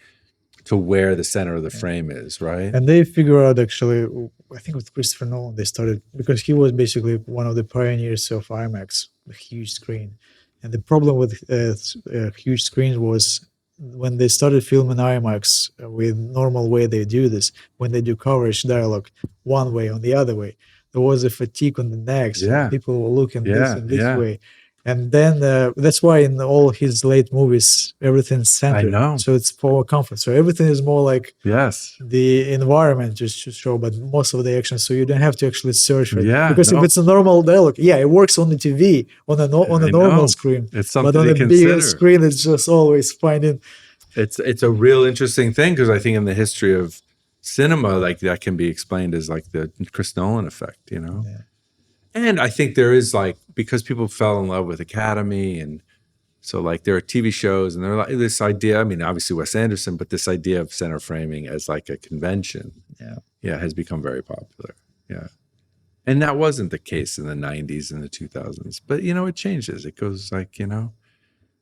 to where the center of the frame is, right? And they figure out actually, I think with Christopher Nolan, they started because he was basically one of the pioneers of IMAX, the huge screen. And the problem with huge screens was when they started filming IMAX with normal way they do this, when they do coverage dialogue one way on the other way, there was a fatigue on the necks. Yeah. People were looking this Yeah, and this yeah. way. And then that's why in all his late movies, everything's centered. know. So it's for comfort. So everything is more like Yes. the environment just to show, but most of the action, so you don't have to actually search for it. Yeah, Because no. if it's a normal dialogue, yeah, it works on the TV, on a I normal know. screen. It's But something on to a bigger consider. screen, it's just always finding. It's a real interesting thing because I think in the history of cinema, like that can be explained as like the Chris Nolan effect, you know? Yeah. And I think there is like, because people fell in love with Academy, and so like there are TV shows and they're like this idea, I mean, obviously Wes Anderson, but this idea of center framing as like a convention, has become very popular. Yeah. And that wasn't the case in the 90s and the 2000s, but you know, it changes. It goes like, you know,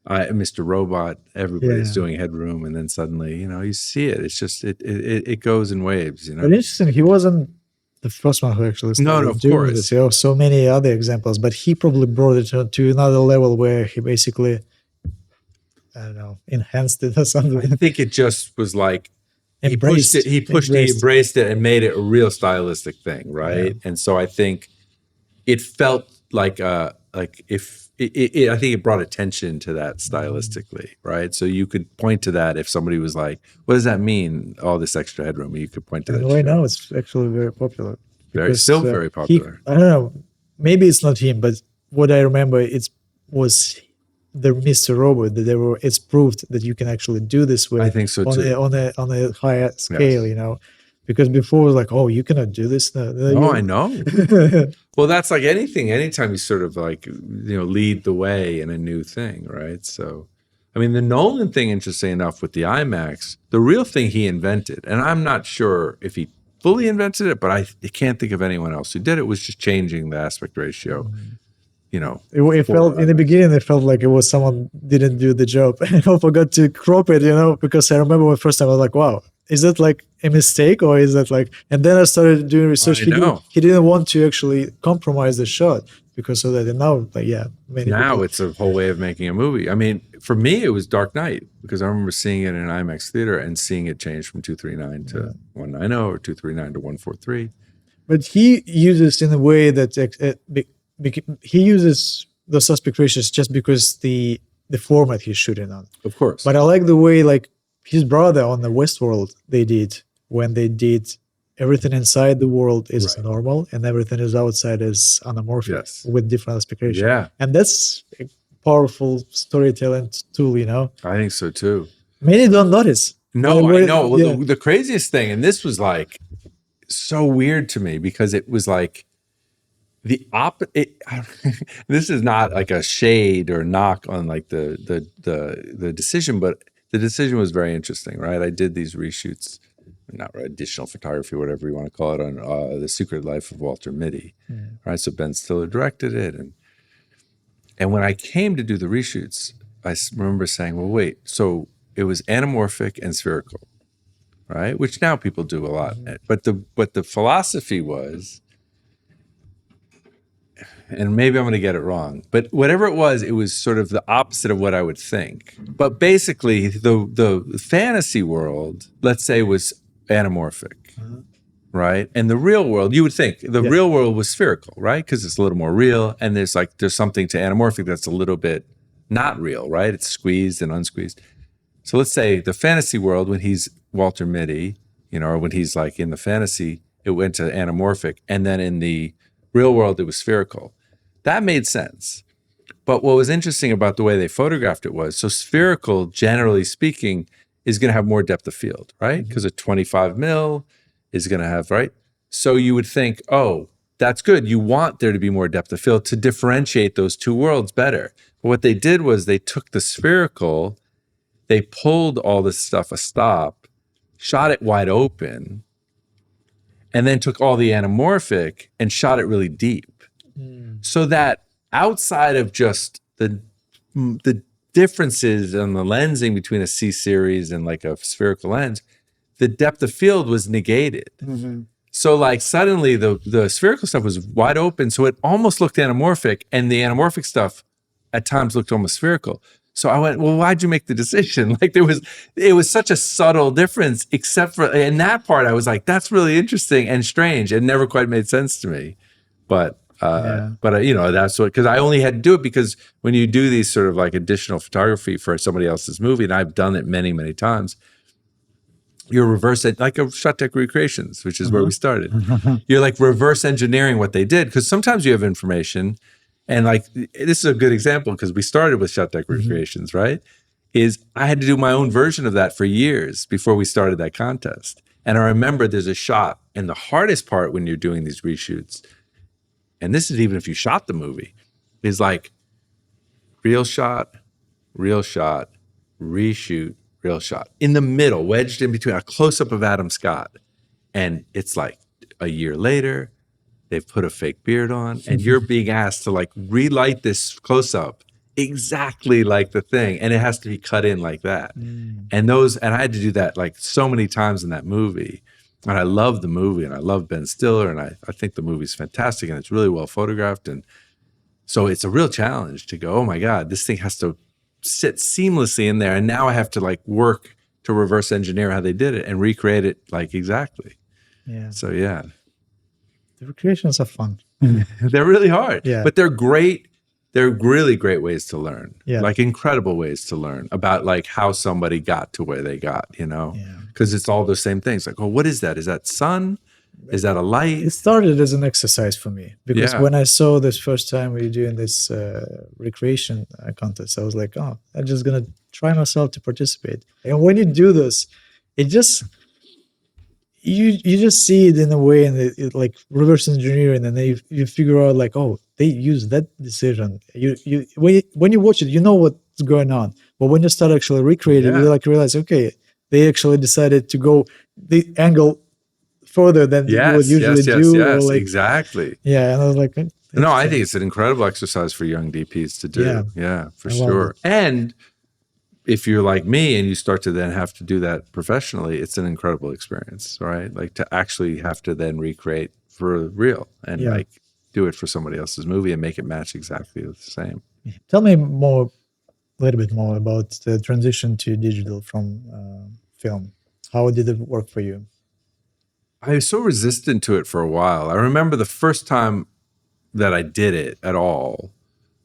Mr. Robot, everybody's doing Headroom, and then suddenly, you know, you see it. It's just it goes in waves, you know. But interesting, he wasn't the first one who actually started of doing course. this. There are so many other examples, but he probably brought it to another level where he basically, I don't know, enhanced it or something. I think it just was like Embraced, he embraced it and made it a real stylistic thing, right? And so I think it felt like if I think it brought attention to that stylistically, right? So you could point to that if somebody was like, "What does that mean? All this extra headroom?" You could point to that. And right now, it's actually very popular. Still very popular. I don't know. Maybe it's not him, but what I remember was the Mr. Robot that it's proved that you can actually do this with. I think so too. On a higher scale, you know. Because before it was like, oh, you cannot do this. No, I know. Well, that's like anything. Anytime you sort of like, you know, lead the way in a new thing, right? So, I mean, the Nolan thing, interesting enough, with the IMAX, the real thing he invented, and I'm not sure if he fully invented it, but I can't think of anyone else who did it, was just changing the aspect ratio. You know, it felt in the beginning, it felt like it was someone didn't do the job and I forgot to crop it, you know, because I remember the first time I was like, wow, is that like a mistake or is that like, and then I started doing research. He didn't want to actually compromise the shot because of that. And now, like, now it's a whole way of making a movie. I mean, for me, it was Dark Knight because I remember seeing it in an IMAX theater and seeing it change from 239 to 190 or 239 to 143. But he uses in a way that he uses those aspect ratios just because the format he's shooting on. Of course. But I like the way like his brother on the Westworld they did when they did everything inside the world is normal and everything is outside is anamorphic with different aspect ratios. Yeah. And that's a powerful storytelling tool, you know? I think so too. Many don't notice. No, I know. Well, the craziest thing, and this was like so weird to me because it was like the this is not like a shade or knock on like the decision, but the decision was very interesting, right? I did these reshoots, not additional photography, whatever you want to call it, on The Secret Life of Walter Mitty, right? So Ben Stiller directed it, and when I came to do the reshoots, I remember saying, well, wait, so it was anamorphic and spherical, right? Which now people do a lot, but the philosophy was, and maybe I'm going to get it wrong, but whatever it was sort of the opposite of what I would think. But basically, the fantasy world, let's say, was anamorphic, right? And the real world, you would think the real world was spherical, right? Because it's a little more real, and there's something to anamorphic that's a little bit not real, right? It's squeezed and unsqueezed. So let's say the fantasy world, when he's Walter Mitty, you know, or when he's like in the fantasy, it went to anamorphic, and then in the real world, it was spherical. That made sense. But what was interesting about the way they photographed it was, so spherical, generally speaking, is going to have more depth of field, right? Because a 25 mil is going to have, right? So you would think, oh, that's good. You want there to be more depth of field to differentiate those two worlds better. But what they did was they took the spherical, they pulled all this stuff a stop, shot it wide open, and then took all the anamorphic and shot it really deep. So that outside of just the differences in the lensing between a C series and like a spherical lens, the depth of field was negated. So like suddenly the spherical stuff was wide open, so it almost looked anamorphic, and the anamorphic stuff at times looked almost spherical. So I went, well, why'd you make the decision? Like it was such a subtle difference, except for in that part, I was like, that's really interesting and strange. It never quite made sense to me. But you know, that's what, because I only had to do it because when you do these sort of like additional photography for somebody else's movie, and I've done it many, many times, you're reverse it like a shot deck recreations, which is where we started. You're like reverse engineering what they did, because sometimes you have information, and like this is a good example because we started with shot deck recreations, right? Is I had to do my own version of that for years before we started that contest. And I remember there's a shot, and the hardest part when you're doing these reshoots, and this is even if you shot the movie, is like real shot, reshoot, real shot. In the middle, wedged in between, a close-up of Adam Scott. And it's like a year later, they've put a fake beard on, and you're being asked to like relight this close-up exactly like the thing. And it has to be cut in like that. And I had to do that like so many times in that movie. And I love the movie, and I love Ben Stiller, and I think the movie's fantastic, and it's really well photographed. And so it's a real challenge to go, oh my God, this thing has to sit seamlessly in there. And now I have to like work to reverse engineer how they did it and recreate it like exactly. Yeah. So yeah. The recreations are fun. They're really hard, Yeah. but they're great. They're really great ways to learn, Yeah. like incredible ways to learn about like how somebody got to where they got, you know, because it's all those same things. Like, oh, what is that? Is that sun? Is that a light? It started as an exercise for me, because when I saw this first time we were doing this recreation contest, I was like, oh, I'm just going to try myself to participate. And when you do this, it just, you just see it in a way, and it like reverse engineering, and then you figure out like, oh, they use that decision. When you watch it, you know what's going on. But when you start actually recreating, you like realize, okay, they actually decided to go the angle further than you would usually do. Yes, like, exactly. Yeah, and I was like, no, I think it's an incredible exercise for young DPs to do. Yeah, for sure. And if you're like me and you start to then have to do that professionally, it's an incredible experience, right? Like to actually have to then recreate for real and like do it for somebody else's movie and make it match exactly the same. Tell me a little bit more about the transition to digital from film. How did it work for you? I was so resistant to it for a while. I remember the first time that I did it at all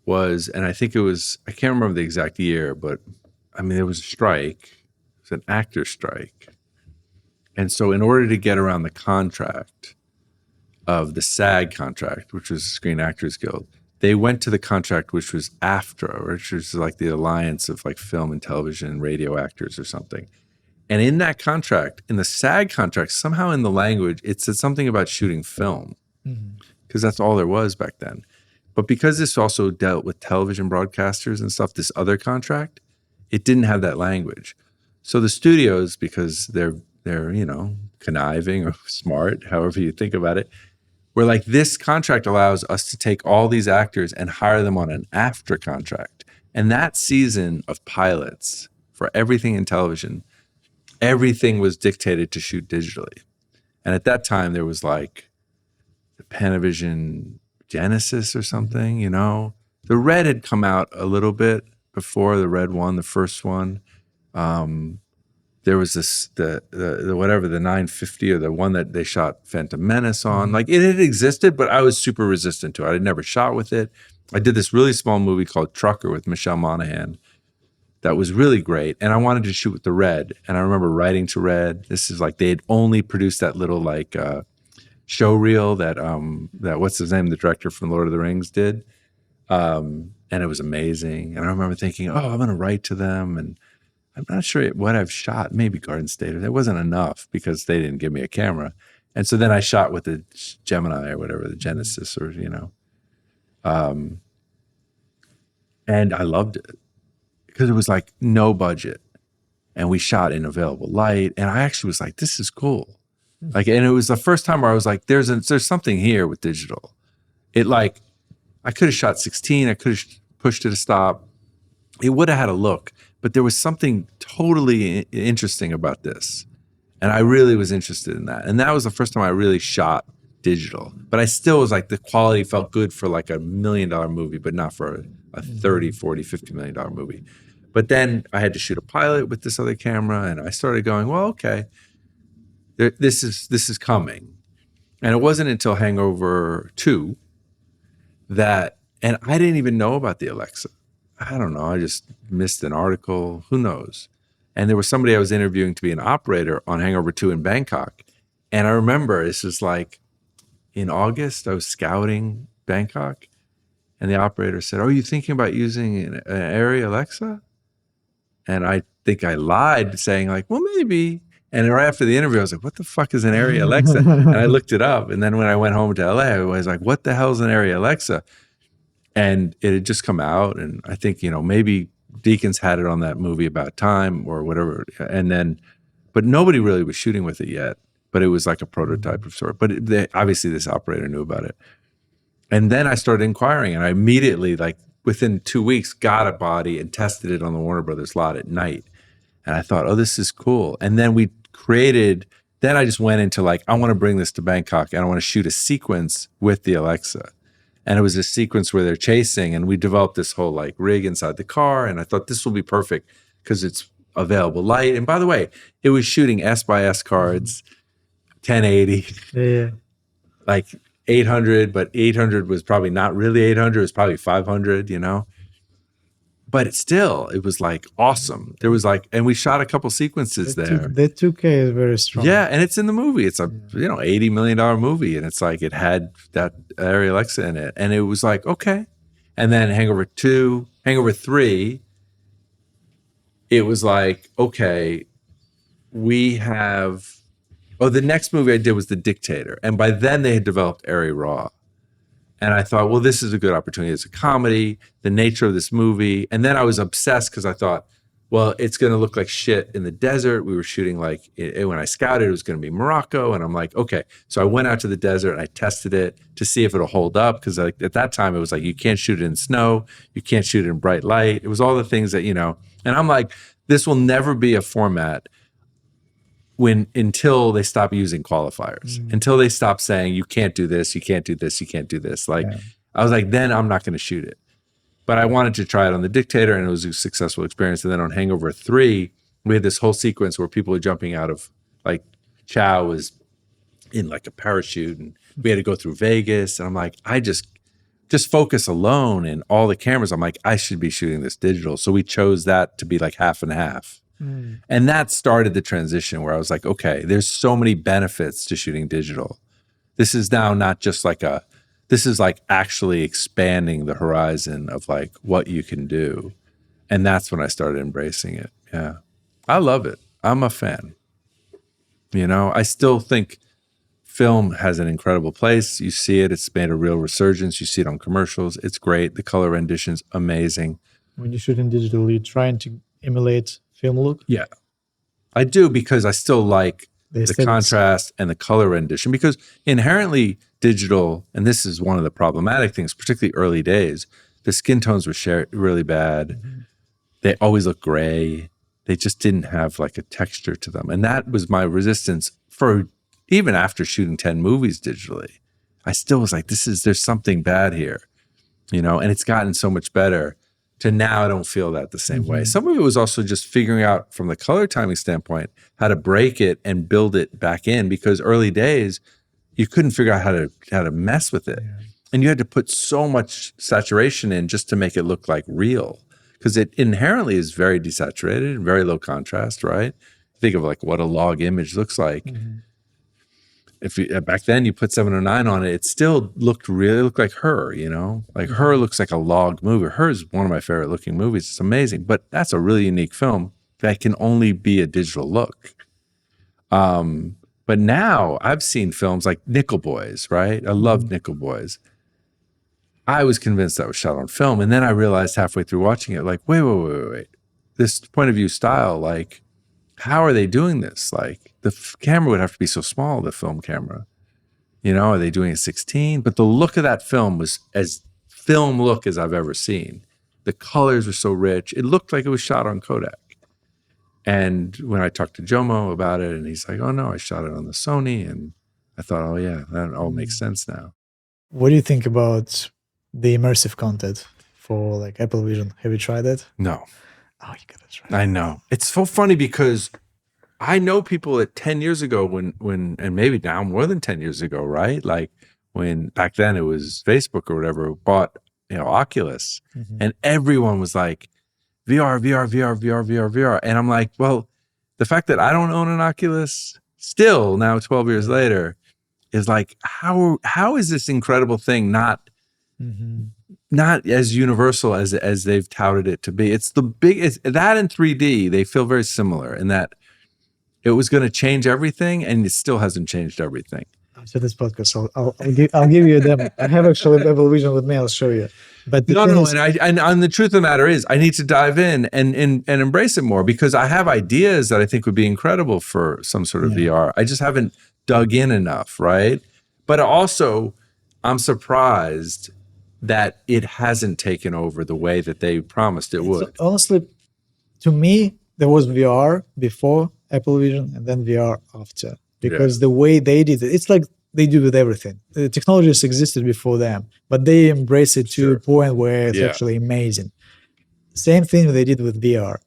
was, and I think it was, I can't remember the exact year, but I mean, there was a strike. It was an actor strike. And so in order to get around the contract of the SAG contract, which was the Screen Actors Guild, they went to the contract which was AFTRA, which was like the alliance of like film and television and radio actors or something. And in that contract, in the SAG contract, somehow in the language, it said something about shooting film, because that's all there was back then. But because this also dealt with television broadcasters and stuff, this other contract, it didn't have that language. So the studios, because they're you know, conniving or smart, however you think about it, were like, this contract allows us to take all these actors and hire them on an AFTRA contract. And that season of pilots for everything in television, everything was dictated to shoot digitally. And at that time, there was like the Panavision Genesis or something, you know. The Red had come out a little bit before, the Red one, the first one. There was this, the whatever, the 950 or the one that they shot Phantom Menace on. Like it had existed, but I was super resistant to it. I had never shot with it. I did this really small movie called Trucker with Michelle Monaghan that was really great. And I wanted to shoot with the Red. And I remember writing to Red. This is like, they had only produced that little like show reel that what's his name, the director from Lord of the Rings did. And it was amazing. And I remember thinking, oh, I'm going to write to them. And I'm not sure what I've shot, maybe Garden State. It wasn't enough because they didn't give me a camera. And so then I shot with the Gemini or whatever, the Genesis, or and I loved it because it was like no budget, and we shot in available light, and I actually was like, this is cool. Like, and it was the first time where I was like, there's something here with digital. It like, I could have shot 16, I could have pushed it to stop. It would have had a look, but there was something totally interesting about this. And I really was interested in that. And that was the first time I really shot digital. But I still was like, the quality felt good for like $1 million movie, but not for a 30, 40, $50 million movie. But then I had to shoot a pilot with this other camera, and I started going, well, okay, this is coming. And it wasn't until Hangover 2 that, and I didn't even know about the Alexa. I don't know. I just missed an article. Who knows? And there was somebody I was interviewing to be an operator on Hangover 2 in Bangkok. And I remember this was like in August, I was scouting Bangkok, and the operator said, "Are you thinking about using an area Alexa?" And I think I lied, saying like, "Well, maybe." And right after the interview, I was like, "What the fuck is an area Alexa?" And I looked it up. And then when I went home to LA, I was like, "What the hell is an area Alexa?" And it had just come out. And I think, maybe Deakins had it on that movie About Time or whatever. And then, but nobody really was shooting with it yet. But it was like a prototype of sort. But obviously this operator knew about it. And then I started inquiring, and I immediately, like within 2 weeks, got a body and tested it on the Warner Brothers lot at night. And I thought, oh, this is cool. And then then I just went into like, I want to bring this to Bangkok, and I want to shoot a sequence with the Alexa. And it was a sequence where they're chasing, and we developed this whole like rig inside the car. And I thought this will be perfect because it's available light. And by the way, it was shooting S by S cards, 1080, Yeah. like 800, but 800 was probably not really 800. It was probably 500, But it was like awesome. There was like, and we shot a couple sequences there. The 2K is very strong. Yeah, and it's in the movie. It's a $80 million movie, and it's like it had that area Alexa in it, and it was like okay. And then Hangover 2, Hangover 3, it was like okay, we have. Oh, the next movie I did was The Dictator, and by then they had developed Area Raw. And I thought, well, this is a good opportunity. It's a comedy, the nature of this movie. And then I was obsessed because I thought, well, it's going to look like shit in the desert. We were shooting like, when I scouted, it was going to be Morocco. And I'm like, okay. So I went out to the desert and I tested it to see if it'll hold up. Because like, at that time, it was like, you can't shoot it in snow. You can't shoot it in bright light. It was all the things that, and I'm like, this will never be a format until they stop using qualifiers, until they stop saying you can't do this, you can't do this, you can't do this. Like I was like, then I'm not going to shoot it. But I wanted to try it on The Dictator, and it was a successful experience. And then on Hangover 3, we had this whole sequence where people were jumping out of, like Chow was in like a parachute, and we had to go through Vegas. And I'm like, I just focus alone and all the cameras. I'm like, I should be shooting this digital. So we chose that to be like half and half. And that started the transition where I was like, okay, there's so many benefits to shooting digital. This is now not just like this is like actually expanding the horizon of like what you can do. And that's when I started embracing it. Yeah. I love it. I'm a fan. I still think film has an incredible place. You see it. It's made a real resurgence. You see it on commercials. It's great. The color rendition's amazing. When you shoot in digital, you're trying to emulate film look? Yeah, I do, because I still like the contrast and the color rendition, because inherently digital, and this is one of the problematic things, particularly early days, the skin tones were really bad. They always look gray. They just didn't have like a texture to them. And that was my resistance for even after shooting 10 movies digitally. I still was like, there's something bad here, and it's gotten so much better. To now, I don't feel that the same way. Some of it was also just figuring out from the color timing standpoint how to break it and build it back in, because early days you couldn't figure out how to mess with it, and you had to put so much saturation in just to make it look like real, because it inherently is very desaturated and very low contrast, right? Think of like what a log image looks like. If back then you put 709 on it, it still looked like Her, like Her looks like a log movie. Her is one of my favorite looking movies. It's amazing, but that's a really unique film that can only be a digital look. But now I've seen films like Nickel Boys, right? I love Nickel Boys. I was convinced that was shot on film. And then I realized halfway through watching it, like, wait. This point of view style, like, how are they doing this? Like, the camera would have to be so small, the film camera. You know, are they doing a 16? But the look of that film was as film look as I've ever seen. The colors were so rich. It looked like it was shot on Kodak. And when I talked to Jomo about it, and he's like, oh no, I shot it on the Sony. And I thought, oh yeah, that all makes sense now. What do you think about the immersive content for like Apple Vision? Have you tried it? No. Oh, you gotta try it. I know. It's so funny because I know people that 10 years ago when and maybe now more than 10 years ago, right? Like when back then it was Facebook or whatever bought, Oculus, and everyone was like, VR, VR, VR, VR, VR, VR. And I'm like, well, the fact that I don't own an Oculus still now 12 years later is like, how is this incredible thing not as universal as they've touted it to be? It's the biggest, that in 3D, they feel very similar in that it was going to change everything, and it still hasn't changed everything. After this podcast, I'll give you a demo. I have actually Apple Vision with me. I'll show you. But and the truth of the matter is, I need to dive in and embrace it more, because I have ideas that I think would be incredible for some sort of VR. I just haven't dug in enough, right? But also, I'm surprised that it hasn't taken over the way that they promised it would. Honestly, to me, there was VR before Apple Vision and then VR after, because the way they did it, it's like they do with everything. The technologies existed before them, but they embrace it to a point where it's actually amazing. Same thing they did with VR.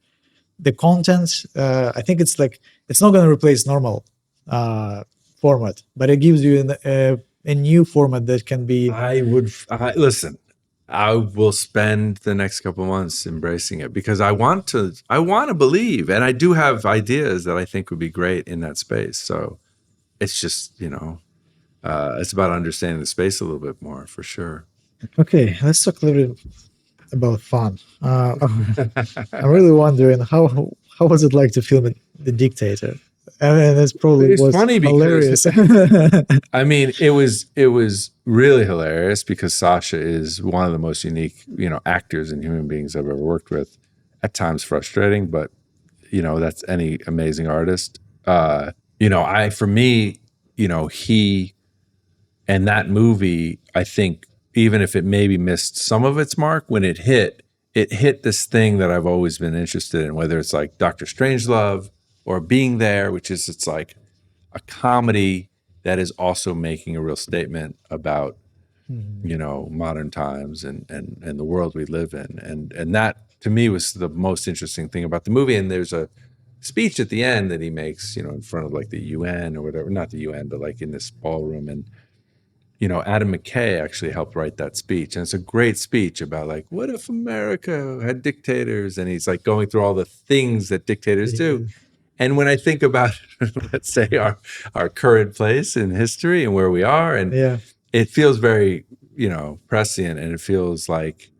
The content, I think it's like, it's not going to replace normal format, but it gives you a new format that can be. Listen, I will spend the next couple of months embracing it, because I want to believe, and I do have ideas that I think would be great in that space. So it's just, it's about understanding the space a little bit more, for sure. Okay, let's talk a little bit about fun. I'm really wondering how was it like to film The Dictator? I mean, that's probably it's funny hilarious. Because I mean, it was really hilarious, because Sasha is one of the most unique, actors and human beings I've ever worked with. At times frustrating, but that's any amazing artist. For me, he and that movie, I think, even if it maybe missed some of its mark, when it hit this thing that I've always been interested in, whether it's like Dr. Strangelove or Being There, which is, it's like a comedy that is also making a real statement about, modern times and the world we live in. And that, to me, was the most interesting thing about the movie. And there's a speech at the end that he makes, in front of like the UN or whatever, not the UN, but like in this ballroom. And, Adam McKay actually helped write that speech. And it's a great speech about like, what if America had dictators? And he's like going through all the things that dictators do. And when I think about, let's say, our current place in history and where we are, and it feels very, prescient, and it feels like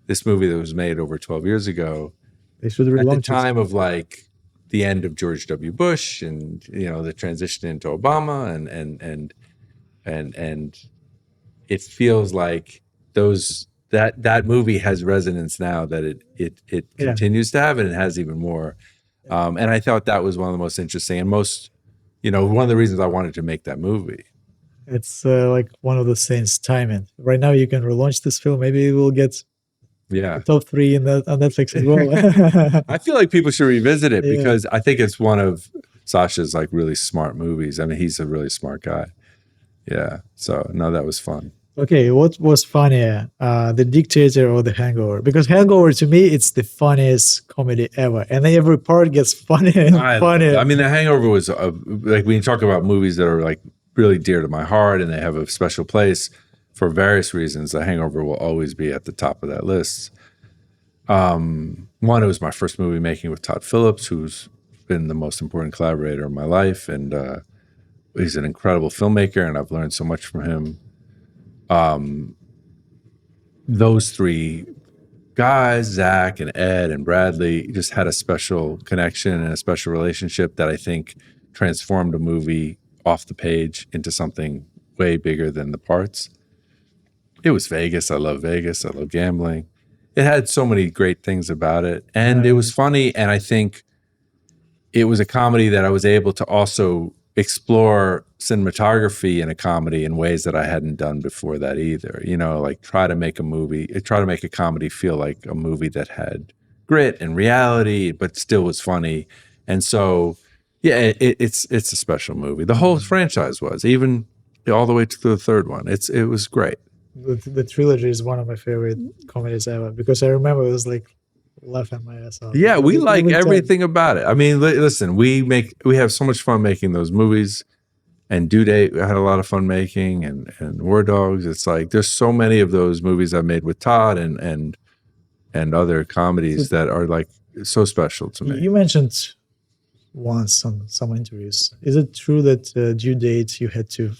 this movie that was made over 12 years ago, they should at the time of like the end of George W. Bush and, the transition into Obama, and it feels like that movie has resonance now that it continues to have, and it has even more. And I thought that was one of the most interesting and most, one of the reasons I wanted to make that movie. It's like one of those things, timing. Right now, you can relaunch this film. Maybe it will get top 3 on Netflix as well. I feel like people should revisit it, because I think it's one of Sasha's like really smart movies. I mean, he's a really smart guy. Yeah. So no, that was fun. Okay, what was funnier, The Dictator or The Hangover? Because Hangover, to me, it's the funniest comedy ever, and every part gets funnier and funnier. I mean, The Hangover was like, when you talk about movies that are like really dear to my heart and they have a special place for various reasons, The Hangover will always be at the top of that list. One, it was my first movie making with Todd Phillips, who's been the most important collaborator in my life, and he's an incredible filmmaker, and I've learned so much from him. Those 3 guys, Zach and Ed and Bradley, just had a special connection and a special relationship that I think transformed a movie off the page into something way bigger than the parts. It was Vegas. I love Vegas. I love gambling. It had so many great things about it. And it was funny. And I think it was a comedy that I was able to also explore cinematography in a comedy in ways that I hadn't done before that either. You know, like try to make a comedy feel like a movie that had grit and reality, but still was funny. And so, yeah, it's a special movie. The whole franchise was, even all the way to the third one. It was great. The trilogy is one of my favorite comedies ever because I remember it was like laughing my ass off. Yeah, we like Every time. everything about it. I mean, listen, we have so much fun making those movies, and Due Date I had a lot of fun making, and War Dogs. It's like there's so many of those movies I made with Todd and other comedies that are like so special to me. You mentioned once on some interviews. Is it true that Due Date you had to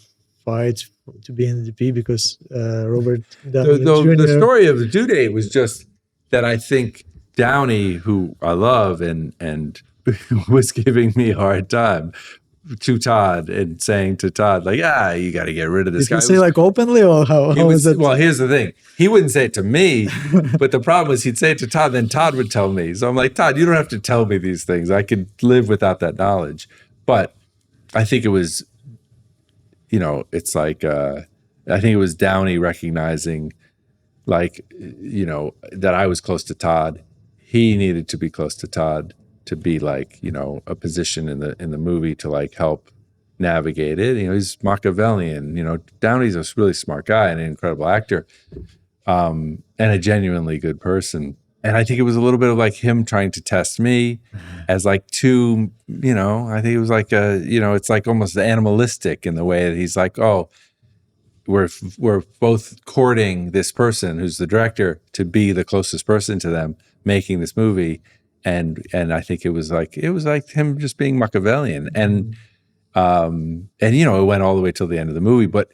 fight to be in the DP because Robert Downey Jr. The story of the Due Date was just that I think Downey, who I love and was giving me a hard time to Todd and saying to Todd, like, you got to get rid of this guy. Did he say like openly or how was it? Well, here's the thing. He wouldn't say it to me, but the problem was he'd say it to Todd, then Todd would tell me. So I'm like, Todd, you don't have to tell me these things. I could live without that knowledge. But I think it was, it's like, I think it was Downey recognizing, like, that I was close to Todd. He needed to be close to Todd to be like, a position in the movie to like help navigate it. He's Machiavellian. Downey's a really smart guy and an incredible actor, and a genuinely good person. And I think it was a little bit of like him trying to test me as like I think it was like it's like almost animalistic in the way that he's like, oh, we're both courting this person who's the director to be the closest person to them making this movie. And I think it was like him just being Machiavellian. And it went all the way till the end of the movie, but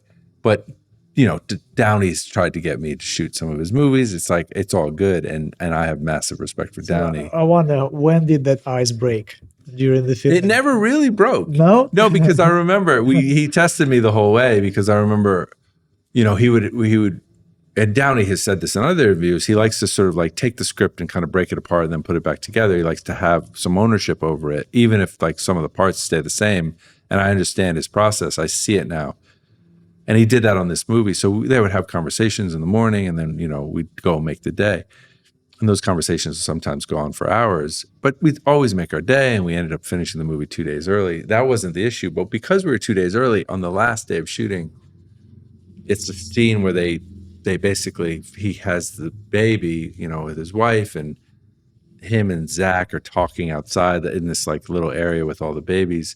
Downey's tried to get me to shoot some of his movies. It's like, it's all good. And I have massive respect for Downey. I wonder, when did that ice break? During the film? It never really broke. No, because I remember he tested me the whole way, because I remember, he would, and Downey has said this in other interviews, he likes to sort of like take the script and kind of break it apart and then put it back together. He likes to have some ownership over it, even if like some of the parts stay the same. And I understand his process. I see it now. And he did that on this movie. So they would have conversations in the morning, and then, we'd go and make the day. And those conversations would sometimes go on for hours, but we'd always make our day, and we ended up finishing the movie 2 days early. That wasn't the issue. But because we were 2 days early, on the last day of shooting, it's a scene where they basically, he has the baby, with his wife, and him and Zach are talking outside in this like little area with all the babies.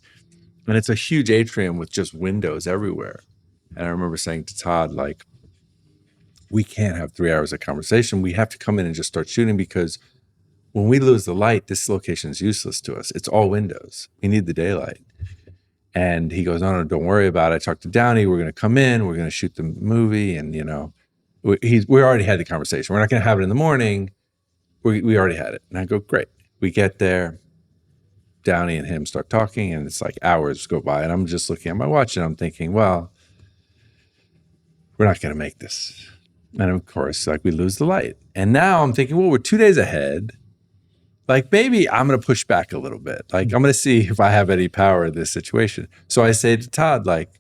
And it's a huge atrium with just windows everywhere. And I remember saying to Todd, like, we can't have 3 hours of conversation. We have to come in and just start shooting, because when we lose the light, this location is useless to us. It's all windows. We need the daylight. And he goes, no, don't worry about it. I talked to Downey. We're going to come in. We're going to shoot the movie. And, we already had the conversation. We're not going to have it in the morning. We already had it. And I go, great. We get there. Downey and him start talking, and it's like hours go by. And I'm just looking at my watch, and I'm thinking, well, we're not going to make this. And of course, like, we lose the light. And now I'm thinking, well, we're 2 days ahead. Like, maybe I'm going to push back a little bit. Like, I'm going to see if I have any power in this situation. So I say to Todd, like,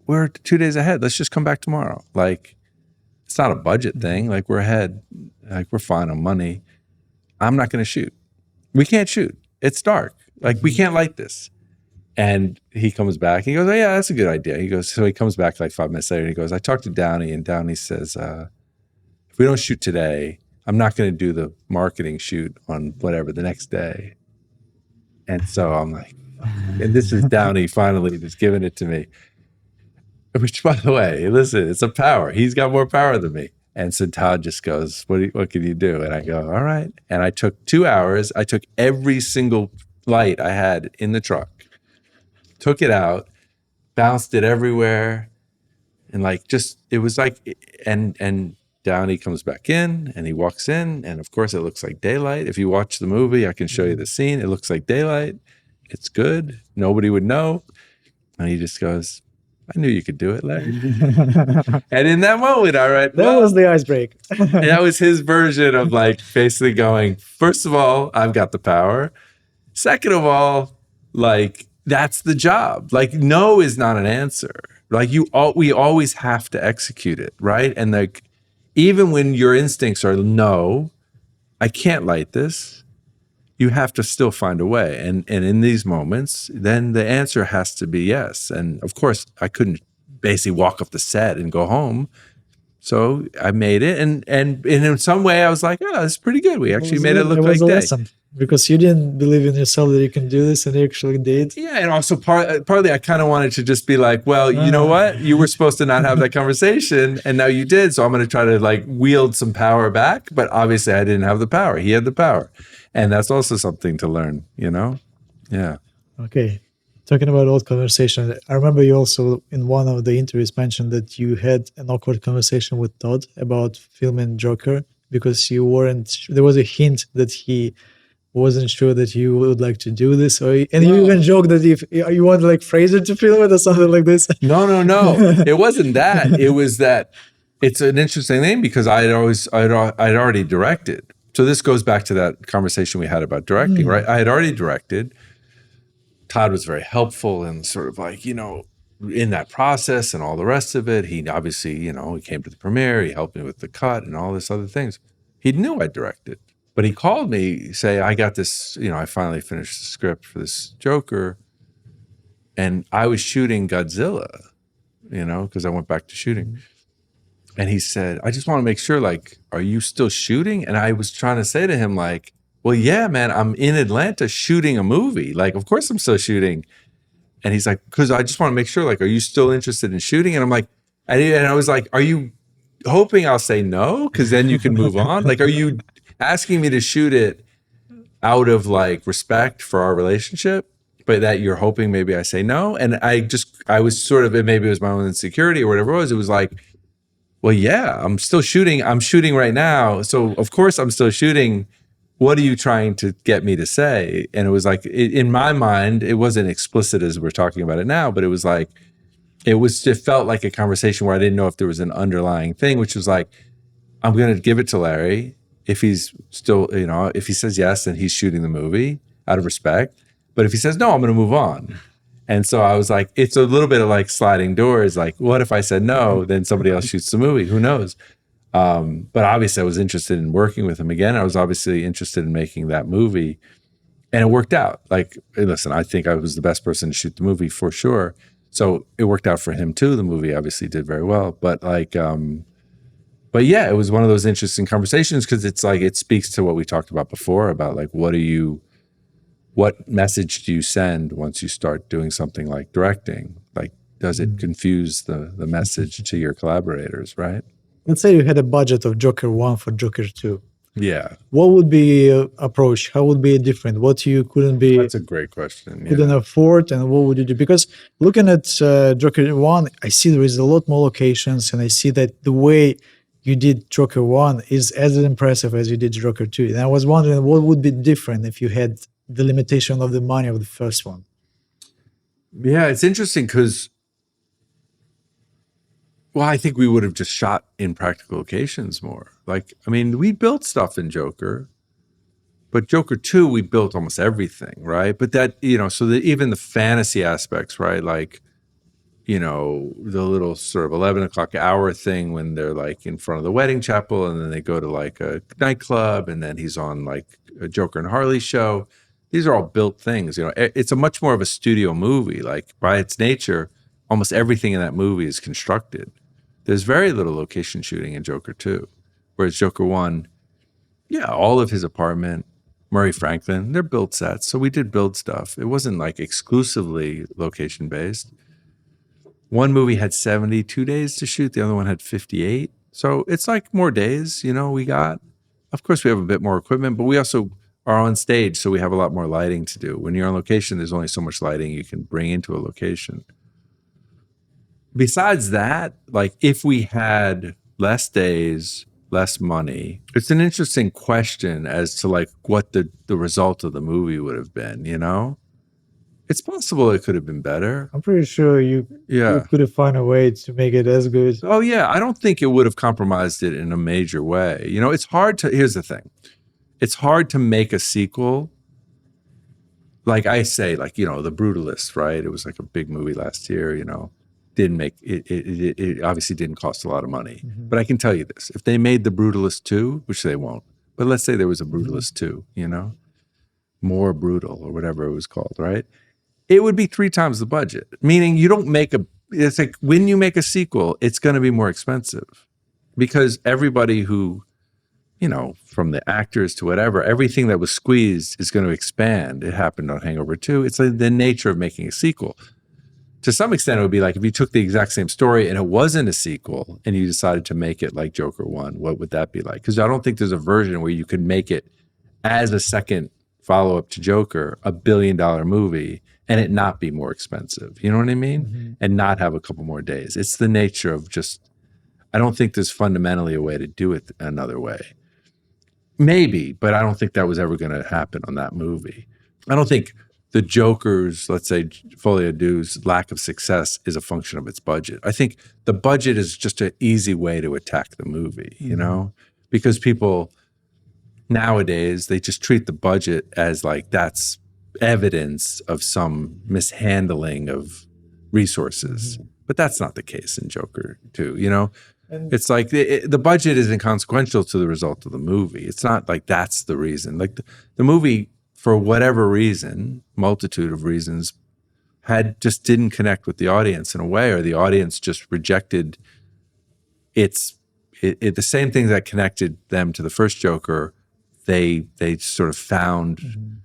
we're 2 days ahead. Let's just come back tomorrow. Like, it's not a budget thing. Like, we're ahead. Like, we're fine on money. I'm not going to shoot. We can't shoot. It's dark. Like, we can't light this. And he comes back. He goes, oh, yeah, that's a good idea. He goes, so he comes back like 5 minutes later, and he goes, I talked to Downey, and Downey says, if we don't shoot today, I'm not going to do the marketing shoot on whatever the next day. And so I'm like, and this is Downey finally just giving it to me. Which, by the way, listen, it's a power. He's got more power than me. And so Todd just goes, what can you do? And I go, all right. And I took 2 hours. I took every single light I had in the truck, took it out, bounced it everywhere. And like, just, it was like, and Downey comes back in, and he walks in, and of course it looks like daylight. If you watch the movie, I can show you the scene. It looks like daylight. It's good. Nobody would know. And he just goes, I knew you could do it, Larry. And in that moment, I went, That was the icebreaker. and that was his version of like basically going, first of all, I've got the power. Second of all, like that's the job. Like no is not an answer. Like we always have to execute it, right? And like even when your instincts are no, I can't light this, you have to still find a way. And in these moments, then the answer has to be yes. And of course, I couldn't basically walk off the set and go home. So I made it, and in some way I was like, oh, it's pretty good. We actually made it look like a day. lesson because you didn't believe in yourself that you can do this, and you actually did. Yeah, and also partly I kind of wanted to just be like, well, you know what? You were supposed to not have that conversation, and now you did. So I'm going to try to like wield some power back. But obviously, I didn't have the power. He had the power, and that's also something to learn. You know? Yeah. Okay. Talking about old conversation, I remember you also in one of the interviews mentioned that you had an awkward conversation with Todd about filming Joker because you weren't. There was a hint that he wasn't sure that you would like to do this, and you even joked that if you want like Fraser to film it or something like this. No. It wasn't that. It was that. It's an interesting thing because I'd already directed. So this goes back to that conversation we had about directing, right? I had already directed. Todd was very helpful and sort of like, in that process and all the rest of it. He obviously, he came to the premiere, he helped me with the cut and all this other things. He knew I directed, but he called me, say, I got this, I finally finished the script for this Joker. And I was shooting Godzilla, because I went back to shooting. And he said, I just want to make sure, like, are you still shooting? And I was trying to say to him, like, well, yeah, man, I'm in Atlanta shooting a movie. Like, of course I'm still shooting. And he's like, because I just want to make sure, like, are you still interested in shooting? And I'm like, and I was like, are you hoping I'll say no? Because then you can move on. Like, are you asking me to shoot it out of like respect for our relationship, but that you're hoping maybe I say no? And I was sort of, maybe it was my own insecurity or whatever it was like, well, yeah, I'm still shooting. I'm shooting right now. So of course I'm still shooting. What are you trying to get me to say? And it was like, in my mind, it wasn't explicit as we're talking about it now, but it was like, it felt like a conversation where I didn't know if there was an underlying thing, which was like, I'm going to give it to Larry. If he's still, if he says yes, then he's shooting the movie out of respect. But if he says no, I'm going to move on. And so I was like, it's a little bit of like sliding doors. Like, what if I said no, then somebody else shoots the movie? Who knows? But obviously I was interested in working with him again. I was obviously interested in making that movie, and it worked out. Like, listen, I think I was the best person to shoot the movie for sure. So it worked out for him too. The movie obviously did very well, but but yeah, it was one of those interesting conversations because it's like, it speaks to what we talked about before about like, what message do you send once you start doing something like directing? Like, does it confuse the message to your collaborators, right? Let's say you had a budget of Joker 1 for Joker 2. Yeah. What would be approach? How would be different? What you couldn't be? That's a great question. Couldn't afford, and what would you do? Because looking at Joker 1, I see there is a lot more locations, and I see that the way you did Joker 1 is as impressive as you did Joker 2. And I was wondering what would be different if you had the limitation of the money of the first one. Yeah, it's interesting because, well, I think we would have just shot in practical locations more. Like, I mean, we built stuff in Joker, but Joker 2, we built almost everything, right? But that, so even the fantasy aspects, right? Like, the little sort of 11 o'clock hour thing when they're like in front of the wedding chapel and then they go to like a nightclub and then he's on like a Joker and Harley show. These are all built things. It's a much more of a studio movie. Like, by its nature, almost everything in that movie is constructed. There's very little location shooting in Joker 2, whereas Joker 1, yeah, all of his apartment, Murray Franklin, they're built sets. So we did build stuff. It wasn't like exclusively location based. One movie had 72 days to shoot. The other one had 58. So it's like more days, we got. Of course, we have a bit more equipment, but we also are on stage, so we have a lot more lighting to do. When you're on location, there's only so much lighting you can bring into a location. Besides that, like, if we had less days, less money, it's an interesting question as to like what the result of the movie would have been, It's possible it could have been better. I'm pretty sure you Yeah. could have found a way to make it as good. Oh yeah, I don't think it would have compromised it in a major way. You know, it's hard to. Here's the thing: it's hard to make a sequel. Like I say, like you know, The Brutalist, right? It was like a big movie last year. You know, didn't make it. It obviously didn't cost a lot of money. But I can tell you this: if they made The Brutalist 2, which they won't, but let's say there was a Brutalist 2, you know, More Brutal or whatever it was called, right? It would be 3 times the budget. Meaning you don't make a. It's like when you make a sequel, it's going to be more expensive because everybody who, you know, from the actors to whatever, everything that was squeezed is going to expand. It happened on Hangover 2. It's like the nature of making a sequel. To some extent, it would be like if you took the exact same story and it wasn't a sequel and you decided to make it like Joker 1, what would that be like? Because I don't think there's a version where you could make it as a second follow-up to Joker, $1 billion movie, and it not be more expensive. You know what I mean? And not have a couple more days. It's the nature of just, I don't think there's fundamentally a way to do it another way. Maybe, but I don't think that was ever going to happen on that movie. I don't think the Joker's, let's say, Folie à Deux's lack of success is a function of its budget. I think the budget is just an easy way to attack the movie, you know, because people nowadays, they just treat the budget as like that's evidence of some mishandling of resources. But that's not the case in Joker 2, you know? It's like the budget is inconsequential to the result of the movie. It's not like that's the reason. Like the movie, for whatever reason, multitude of reasons, just didn't connect with the audience in a way, or the audience just rejected the same thing that connected them to the first Joker. They sort of found,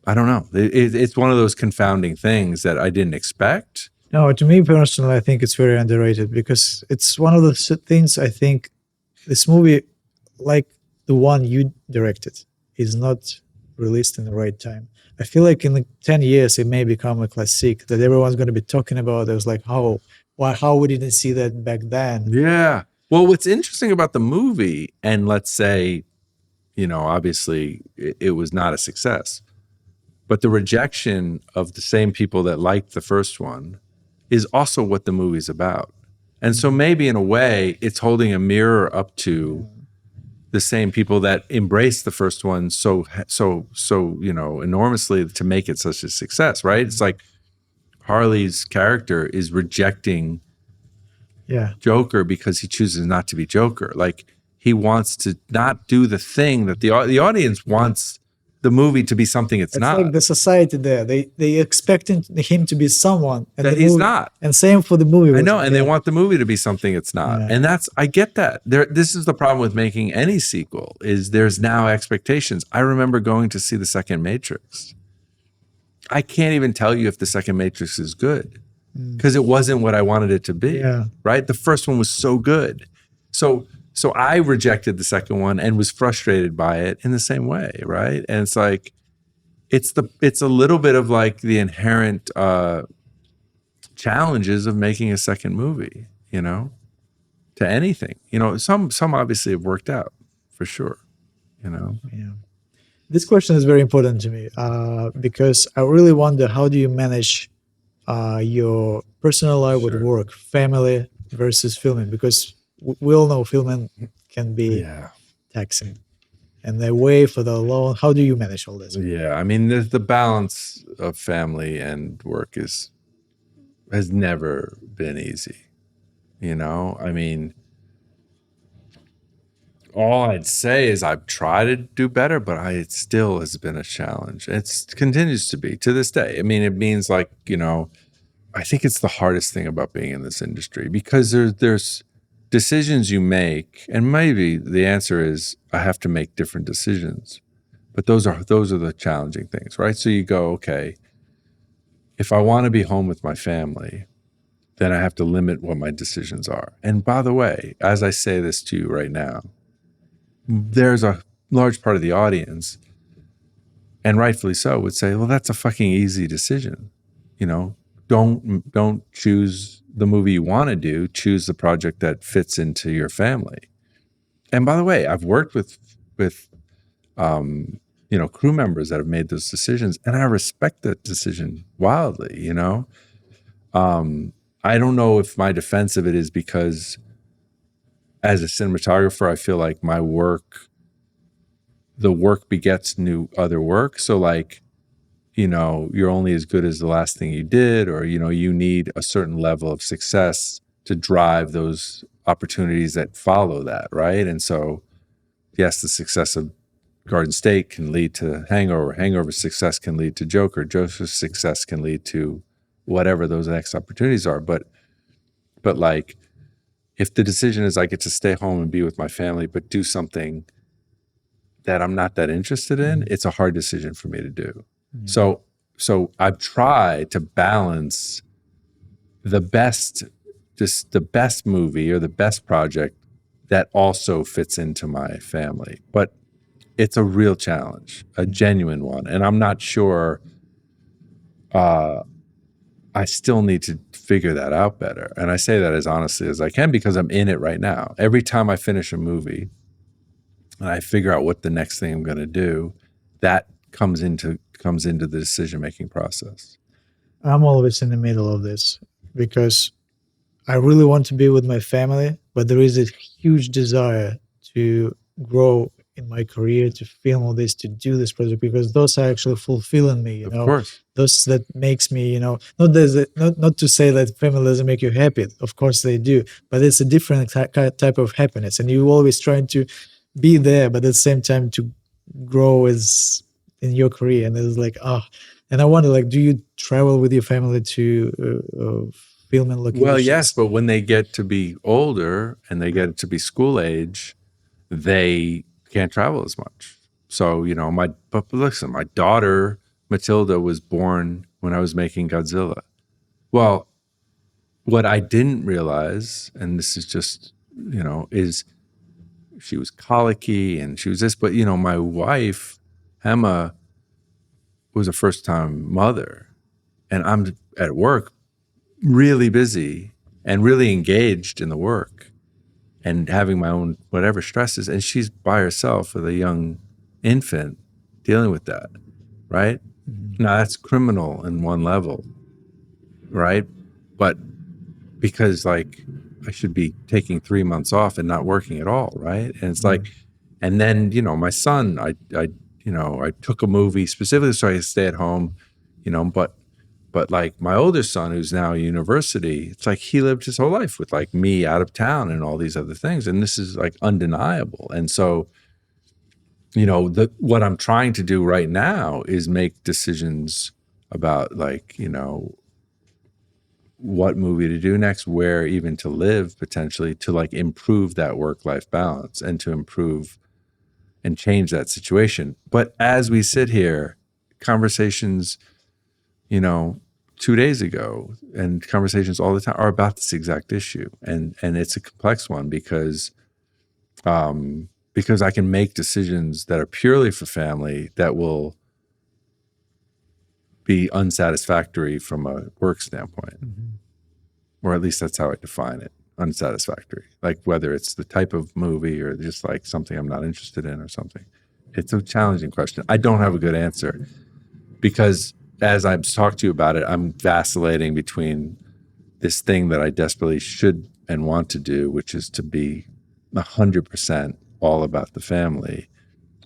I don't know. It's one of those confounding things that I didn't expect. No, to me personally, I think it's very underrated because it's one of the things I think this movie, like the one you directed, is not released in the right time. I feel like in 10 years, it may become a classic that everyone's going to be talking about. It was like, how we didn't see that back then? Yeah. Well, what's interesting about the movie, and let's say, you know, obviously it was not a success, but the rejection of the same people that liked the first one is also what the movie's about. And so maybe in a way, it's holding a mirror up to the same people that embraced the first one so you know, enormously to make it such a success, right? It's like Harley's character is rejecting Joker because he chooses not to be Joker. Like he wants to not do the thing that the audience wants the movie to be something it's not. Like the society there. They expecting him to be someone and that he's not. And same for the movie. I know, and they want the movie to be something it's not. Yeah. And I get that. This is the problem with making any sequel, is there's now expectations. I remember going to see the second Matrix. I can't even tell you if the second Matrix is good because it wasn't what I wanted it to be. Yeah. Right? The first one was so good. So I rejected the second one and was frustrated by it in the same way, right? And it's like, it's a little bit of like the inherent challenges of making a second movie, you know, to anything. You know, some obviously have worked out for sure, you know. Yeah. This question is very important to me because I really wonder, how do you manage your personal life with work, family versus filming? Because we all know filming can be taxing, and the way for the loan. How do you manage all this? Yeah, I mean, the balance of family and work has never been easy. You know, I mean, all I'd say is I've tried to do better, but it still has been a challenge. It continues to be to this day. I mean, it means like, you know, I think it's the hardest thing about being in this industry because there's decisions you make, and maybe the answer is I have to make different decisions, but those are the challenging things, right? So you go, okay, if I want to be home with my family, then I have to limit what my decisions are. And by the way, as I say this to you right now, there's a large part of the audience, and rightfully so, would say, well, that's a fucking easy decision. You know, don't choose the movie you want to do, choose the project that fits into your family. And by the way, I've worked with you crew members that have made those decisions, and I respect that decision wildly. I don't know if my defense of it is because as a cinematographer, I feel like the work begets new other work. So like, you're only as good as the last thing you did, or, you need a certain level of success to drive those opportunities that follow that. Right. And so, yes, the success of Garden State can lead to Hangover. Hangover's success can lead to Joker. Joker's success can lead to whatever those next opportunities are. But like, if the decision is I get to stay home and be with my family, but do something that I'm not that interested in, it's a hard decision for me to do. So I've tried to balance the best movie or the best project that also fits into my family. But it's a real challenge, a genuine one. And I'm not sure, I still need to figure that out better. And I say that as honestly as I can because I'm in it right now. Every time I finish a movie and I figure out what the next thing I'm going to do, that comes into the decision-making process. I'm always in the middle of this because I really want to be with my family, but there is a huge desire to grow in my career, to film all this, to do this project, because those are actually fulfilling me, Of course. those that makes me, not to say that family doesn't make you happy. Of course they do, but it's a different type of happiness. And you always trying to be there, but at the same time to grow as in your career. And it's like, and I wonder, like, do you travel with your family to filming locations? Well, yes, but when they get to be older and they get to be school age, they can't travel as much. So, but listen, my daughter, Matilda, was born when I was making Godzilla. Well, what I didn't realize, and this is just, is she was colicky and she was this, but, my wife, Emma, was a first-time mother, and I'm at work really busy and really engaged in the work and having my own whatever stresses, and she's by herself with a young infant dealing with that, right? Now that's criminal in one level, right? But because like I should be taking 3 months off and not working at all, right? And it's like, and then my son, I took a movie specifically so I could stay at home, but like my older son, who's now at university, it's like he lived his whole life with like me out of town and all these other things. And this is like undeniable. And so, what I'm trying to do right now is make decisions about like, what movie to do next, where even to live potentially to like improve that work-life balance and to improve and change that situation. But as we sit here, conversations, 2 days ago and conversations all the time are about this exact issue. And it's a complex one because I can make decisions that are purely for family that will be unsatisfactory from a work standpoint. Or at least that's how I define it, unsatisfactory. Like whether it's the type of movie or just like something I'm not interested in or something. It's a challenging question. I don't have a good answer because as I've talked to you about it, I'm vacillating between this thing that I desperately should and want to do, which is to be 100% all about the family.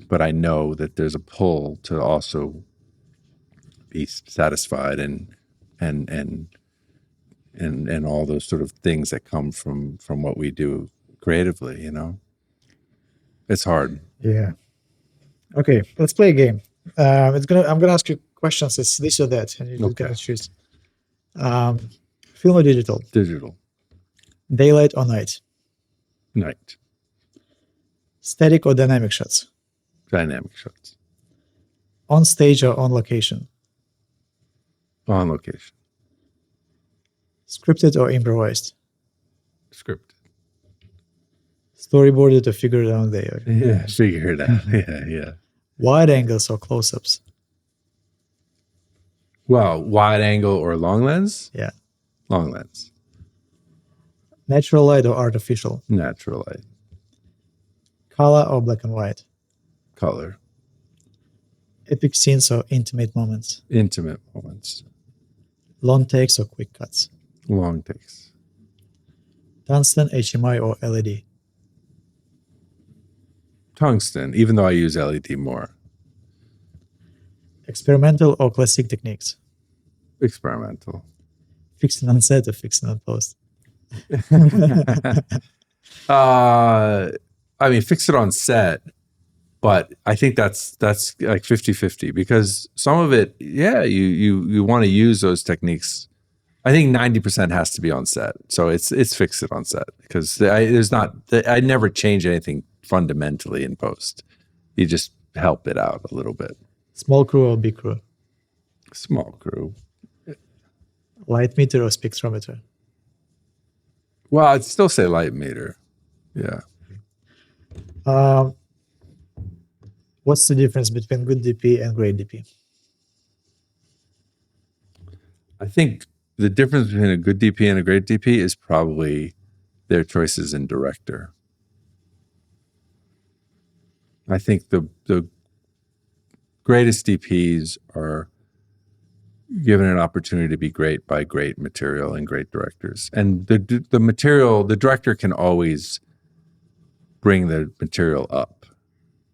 But I know that there's a pull to also be satisfied and all those sort of things that come from what we do creatively, It's hard. Yeah. Okay, let's play a game. I'm gonna ask you questions. It's this or that, and you're just gonna choose. Film or digital? Digital. Daylight or night? Night. Static or dynamic shots? Dynamic shots. On stage or on location? On location. Scripted or improvised? Scripted. Storyboarded or figured out there? Yeah, figure it out. Yeah. Wide angles or close-ups? Well, wide angle or long lens? Yeah. Long lens. Natural light or artificial? Natural light. Color or black and white? Color. Epic scenes or intimate moments? Intimate moments. Long takes or quick cuts? Long takes. Tungsten, HMI, or LED? Tungsten, even though I use LED more. Experimental or classic techniques? Experimental. Fixing on set or fixing on post? I mean, fix it on set, but I think that's like 50-50 because some of it, yeah, you want to use those techniques. I think 90% has to be on set. So it's fix it on set because I never change anything fundamentally in post. You just help it out a little bit. Small crew or big crew? Small crew. Light meter or spectrometer? Well, I'd still say light meter. Yeah. What's the difference between good DP and great DP? I think the difference between a good DP and a great DP is probably their choices in director. I think the greatest DPs are given an opportunity to be great by great material and great directors. And the material, the director can always bring the material up.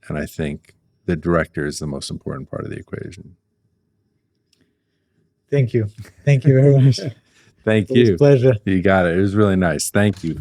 And I think the director is the most important part of the equation. Thank you. Thank you very much. Thank It was you. a pleasure. You got it. It was really nice. Thank you.